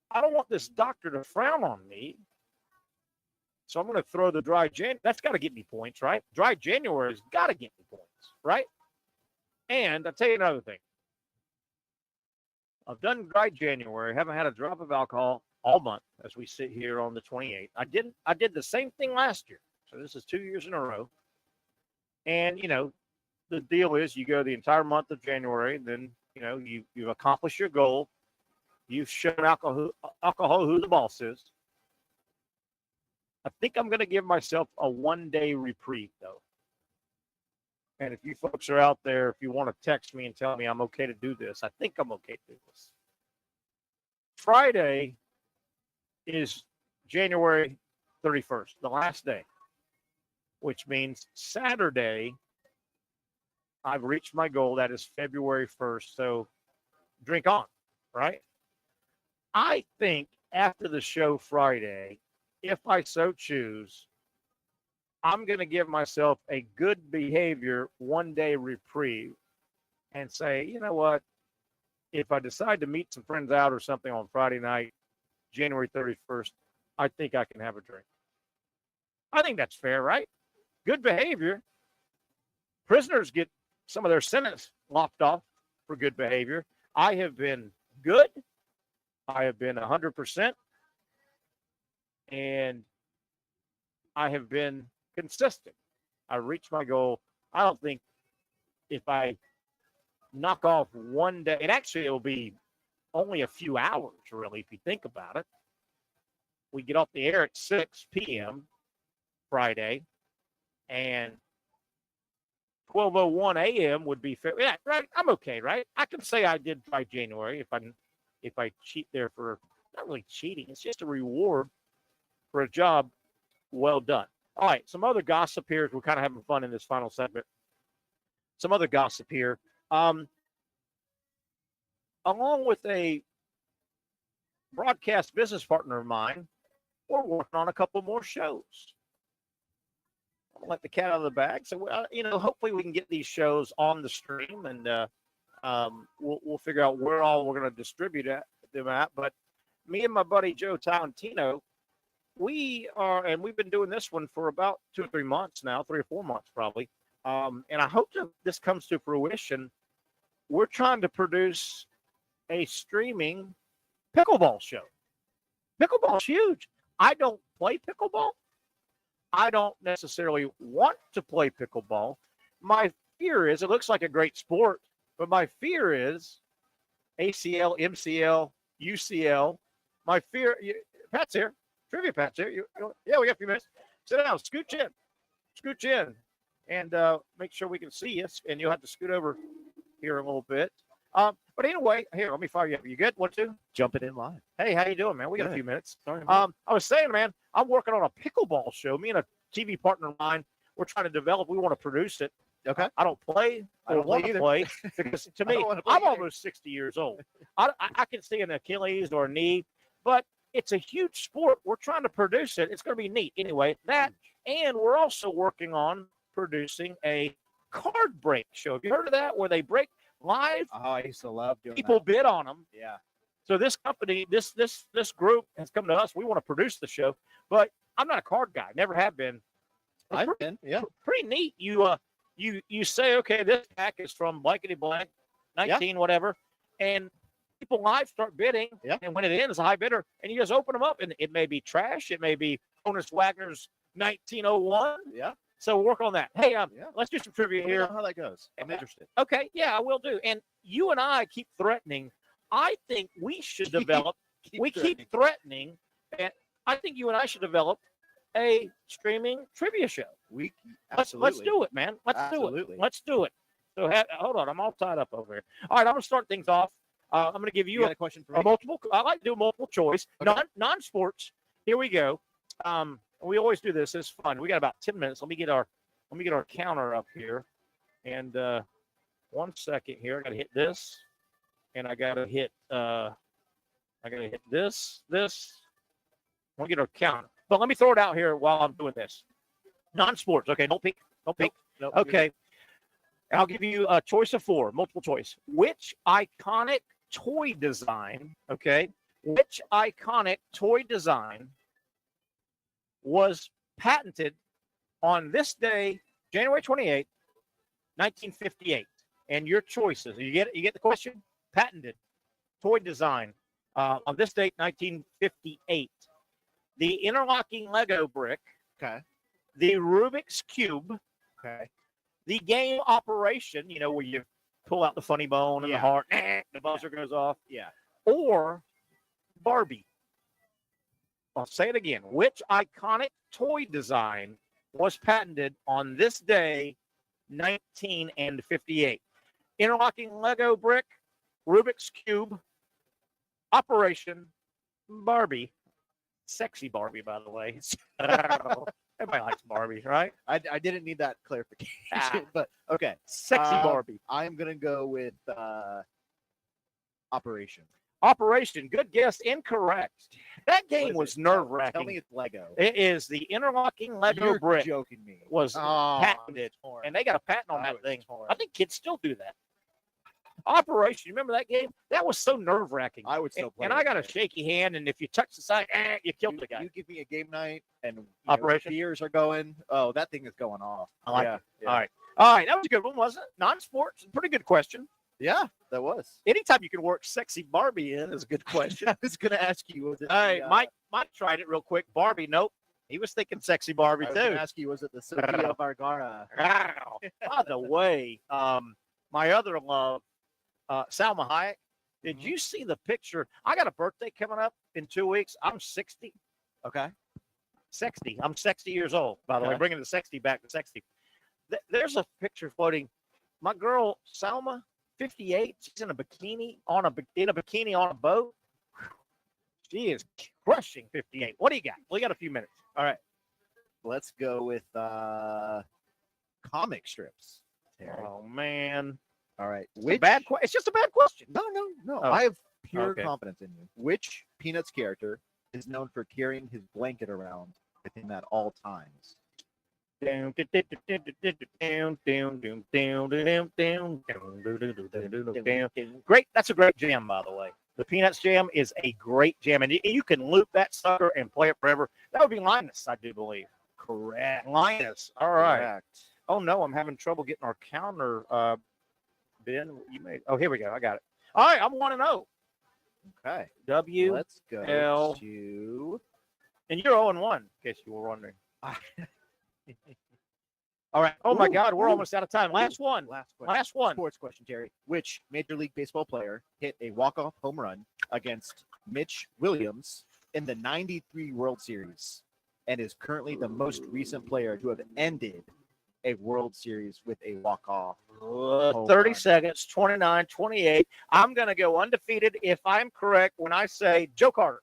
B: I don't want this doctor to frown on me. So I'm going to throw the dry January. That's got to get me points, right? Dry January has got to get me points, right? And I'll tell you another thing. I've done dry January, haven't had a drop of alcohol all month as we sit here on the 28th. I did the same thing last year. So this is 2 years in a row. And, the deal is you go the entire month of January, then, you've accomplished your goal. You've shown alcohol who the boss is. I think I'm going to give myself a one-day reprieve, though. And if you folks are out there, if you want to text me and tell me I'm okay to do this, I think I'm okay to do this. Friday is January 31st, the last day, which means Saturday, I've reached my goal. That is February 1st. So drink on, right? I think after the show Friday, if I so choose, I'm going to give myself a good behavior one-day reprieve and say, you know what? If I decide to meet some friends out or something on Friday night, January 31st, I think I can have a drink. I think that's fair, right? Good behavior. Prisoners get some of their sentence lopped off for good behavior. I have been good. I have been 100%, and I have been consistent. I reached my goal. I don't think if I knock off one day, and actually it will be only a few hours, really, if you think about it. We get off the air at 6 p.m. Friday, and 12:01 a.m. would be fair. Yeah, right. I'm okay, right? I can say I did try January if I cheat there for not really cheating. It's just a reward for a job well done. All right, some other gossip here. We're kind of having fun in this final segment. Some other gossip here. Along with a broadcast business partner of mine, we're working on a couple more shows. I'll let the cat out of the bag. So, hopefully we can get these shows on the stream, and we'll figure out where all we're going to distribute them at. But me and my buddy Joe Talentino, we've been doing this one for about 2 or 3 months now, 3 or 4 months probably. And I hope that this comes to fruition. We're trying to produce a streaming pickleball show. Pickleball's huge. I don't play pickleball. I don't necessarily want to play pickleball. My fear is, it looks like a great sport, but my fear is ACL, MCL, UCL. My fear, Pat's here. Trivia Pat's here. Yeah, we got a few minutes. Sit down, scooch in, and make sure we can see you. And you'll have to scoot over here a little bit. But anyway, here, let me fire you up. You good? 1, 2?
N: Jumping in live.
B: Hey, how you doing, man? We got a few minutes.
N: Sorry,
B: I was saying, man, I'm working on a pickleball show. Me and a TV partner of mine, we're trying to develop. We want to produce it.
N: Okay.
B: I don't play. I don't want to play because to me, I'm almost 60 years old. I can see an Achilles or a knee, but it's a huge sport. We're trying to produce it. It's going to be neat. Anyway, that, and we're also working on producing a card break show. Have you heard of that? Where they break live?
N: Oh, I used to love doing
B: People bid on them.
N: Yeah.
B: So this company, this group has come to us. We want to produce the show, but I'm not a card guy. Never have been.
N: I've been. Yeah.
B: Pretty neat. You say, okay, this pack is from blankety blank, 19 whatever, and people live start bidding.
N: Yeah.
B: And when it ends, a high bidder, and you just open them up, and it may be trash. It may be Honus Wagner's 1901.
N: Yeah.
B: So we'll work on that. Hey, let's do some trivia here.
N: How that goes. I'm interested.
B: Okay, yeah, I will do. And you and I keep threatening. I think we should develop. Keep threatening, and I think you and I should develop a streaming trivia show. Let's do it, man. Let's do it. So hold on, I'm all tied up over here. All right, I'm gonna start things off. I'm gonna give you
N: a question for me?
B: multiple. I like to do multiple choice,
N: okay.
B: Non-sports. Here we go. We always do this. It's fun. We got about 10 minutes. Let me get our counter up here. And 1 second here. I gotta hit this. And I gotta hit this. Let me get our counter. But let me throw it out here while I'm doing this. Non-sports. Okay, don't peek.
N: Nope.
B: Okay. I'll give you a choice of 4, multiple choice. Which iconic toy design, which iconic toy design was patented on this day, January 28th, 1958? And your choices. You get the question? Patented toy design on this date, 1958. The interlocking Lego brick.
N: Okay.
B: The Rubik's Cube.
N: Okay.
B: The game Operation, where you pull out the funny bone and the heart, the buzzer goes off.
N: Yeah.
B: Or Barbie. I'll say it again. Which iconic toy design was patented on this day, 1958? Interlocking Lego brick, Rubik's Cube, Operation, Barbie. Sexy Barbie, by the way. Everybody likes Barbie, right?
N: I didn't need that clarification, but okay.
B: Sexy Barbie.
N: I'm going to go with Operation.
B: Operation. Good guess. Incorrect. That game was nerve-wracking.
N: Tell me it's Lego.
B: It is the interlocking Lego brick.
N: You're joking me.
B: Was patented, and they got a patent on that thing. I think kids still do that. Operation. You remember that game? That was so nerve-wracking.
N: I would still play.
B: And I got a shaky hand, and if you touch the side, you killed the guy.
N: You give me a game night, and
B: Operation
N: beers are going. Oh, that thing is going off.
B: I like it. Yeah. All right. That was a good one, wasn't it? Non-sports. Pretty good question.
N: Yeah, that was.
B: Anytime you can work sexy Barbie in is a good question.
N: I was going to ask you. Was it
B: All right, Mike tried it real quick. Barbie, nope. He was thinking sexy Barbie
N: I was
B: too.
N: going to ask you, was it the Sofia Vergara?
B: Wow. By the way, my other love, Salma Hayek. Did you see the picture? I got a birthday coming up in 2 weeks. I'm 60.
N: Okay.
B: 60. I'm 60 years old, by the way,
N: Okay.
B: bringing the 60 back to 60. There's a picture floating. My girl, Salma, 58. She's in a bikini on a boat. She is crushing 58. What do you got? We got a few minutes.
N: All right. Let's go with comic strips. Terry.
B: Oh, man.
N: All right.
B: It's just a bad question.
N: No.
B: Oh.
N: I have pure
B: Okay.
N: confidence in you. Which Peanuts character is known for carrying his blanket around with him at all times?
B: Great. That's a great jam, by the way. The Peanuts jam is a great jam, and you can loop that sucker and play it forever. That would be Linus, I do believe.
N: Correct.
B: Linus. All right.
N: Correct.
B: Oh no, I'm having trouble getting our counter. Ben, you made. Oh, here we go. I got it. All right, I'm 1-0.
N: Okay.
B: W.
N: Let's go
B: L.
N: to.
B: And you're 0-1, in case you were wondering. All right. Oh my God, we're almost out of time. Last one.
N: Last one. Sports question, Terry. Which Major League Baseball player hit a walk-off home run against Mitch Williams in the '93 World Series and is currently the most recent player to have ended a World Series with a walk-off?
B: 30 seconds, 29, 28. I'm going to go undefeated if I'm correct when I say Joe Carter.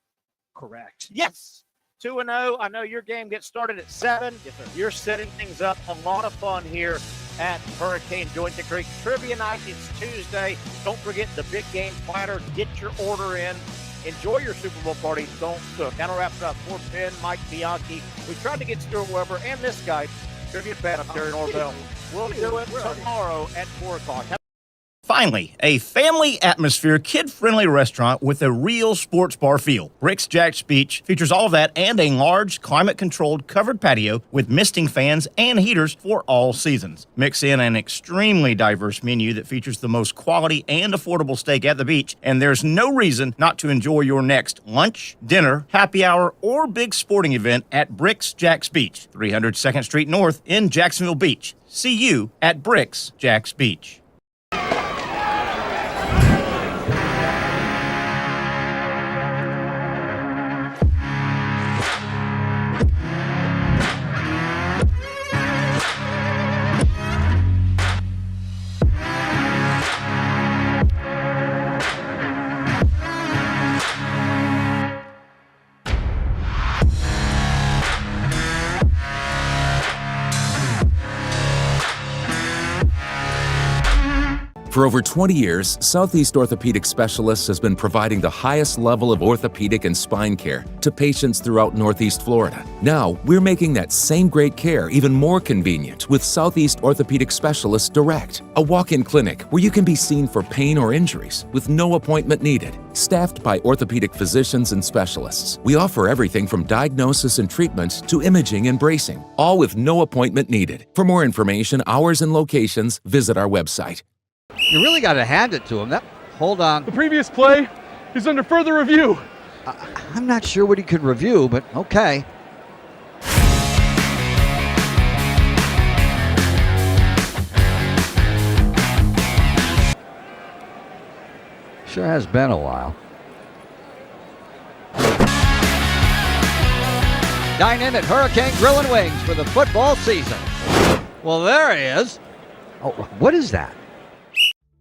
N: Correct.
B: Yes. 2-0. I know your game gets started at 7.
N: Yes, sir.
B: You're setting things up. A lot of fun here at Hurricane-Julington Creek. Trivia night is Tuesday. Don't forget the big game platter. Get your order in. Enjoy your Super Bowl party. Don't cook. That'll wrap it up for Ben, Mike Bianchi. We tried to get Stuart Weber and this guy, trivia fan up there in Norvelle. We'll do it tomorrow at 4 o'clock.
E: Finally, a family atmosphere, kid-friendly restaurant with a real sports bar feel. Bricks Jack's Beach features all of that and a large, climate-controlled covered patio with misting fans and heaters for all seasons. Mix in an extremely diverse menu that features the most quality and affordable steak at the beach, and there's no reason not to enjoy your next lunch, dinner, happy hour, or big sporting event at Bricks Jack's Beach, 300 2nd Street North in Jacksonville Beach. See you at Bricks Jack's Beach.
M: For over 20 years, Southeast Orthopedic Specialists has been providing the highest level of orthopedic and spine care to patients throughout Northeast Florida. Now, we're making that same great care even more convenient with Southeast Orthopedic Specialists Direct, a walk-in clinic where you can be seen for pain or injuries with no appointment needed. Staffed by orthopedic physicians and specialists, we offer everything from diagnosis and treatment to imaging and bracing, all with no appointment needed. For more information, hours, and locations, visit our website.
F: You really got to hand it to him. Hold on.
G: The previous play is under further review.
F: I'm not sure what he could review, but okay. Sure has been a while. Dine in at Hurricane Grill and Wings for the football season. Well, there he is. Oh, what is that?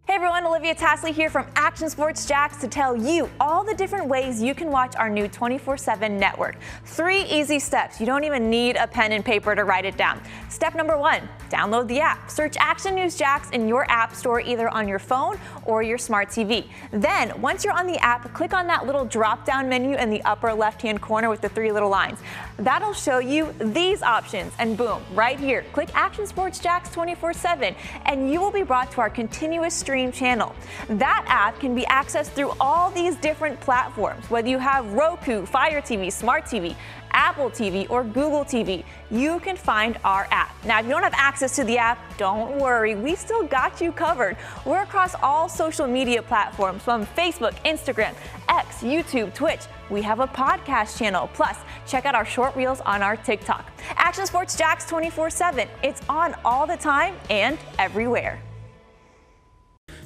L: Hey everyone, Olivia Tasley here from Action Sports Jacks to tell you all the different ways you can watch our new 24/7 network. 3 easy steps. You don't even need a pen and paper to write it down. Step number 1, download the app. Search Action News Jacks in your app store either on your phone or your smart TV. Then, once you're on the app, click on that little drop-down menu in the upper left-hand corner with the 3 little lines. That'll show you these options, and boom, right here, click Action Sports Jacks 24/7, and you will be brought to our continuous stream stream channel. That app can be accessed through all these different platforms. Whether you have Roku, Fire TV, Smart TV, Apple TV, or Google TV, you can find our app. Now, if you don't have access to the app, don't worry, we still got you covered. We're across all social media platforms from Facebook, Instagram, X, YouTube, Twitch. We have a podcast channel. Plus, check out our short reels on our TikTok. Action Sports Jax 24/7. It's on all the time and everywhere.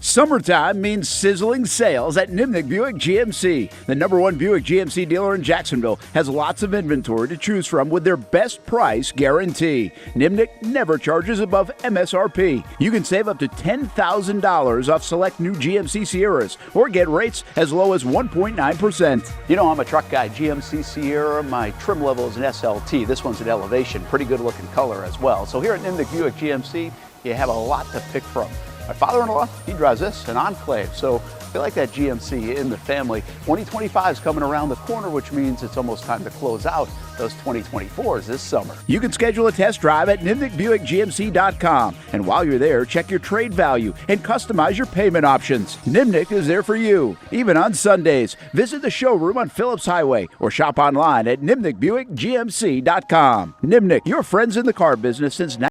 I: Summertime means sizzling sales at Nimnick Buick GMC. The #1 Buick GMC dealer in Jacksonville has lots of inventory to choose from with their best price guarantee. Nimnick never charges above MSRP. You can save up to $10,000 off select new GMC Sierras or get rates as low as 1.9%.
J: You know, I'm a truck guy. GMC Sierra, my trim level is an SLT. This one's an Elevation. Pretty good looking color as well. So here at Nimnick Buick GMC, you have a lot to pick from. My father-in-law, he drives this, an Enclave, so I feel like that GMC in the family. 2025 is coming around the corner, which means it's almost time to close out those 2024s this summer.
I: You can schedule a test drive at NimnickBuickGMC.com. And while you're there, check your trade value and customize your payment options. Nimnick is there for you, even on Sundays. Visit the showroom on Phillips Highway or shop online at NimnickBuickGMC.com. Nimnick, your friends in the car business since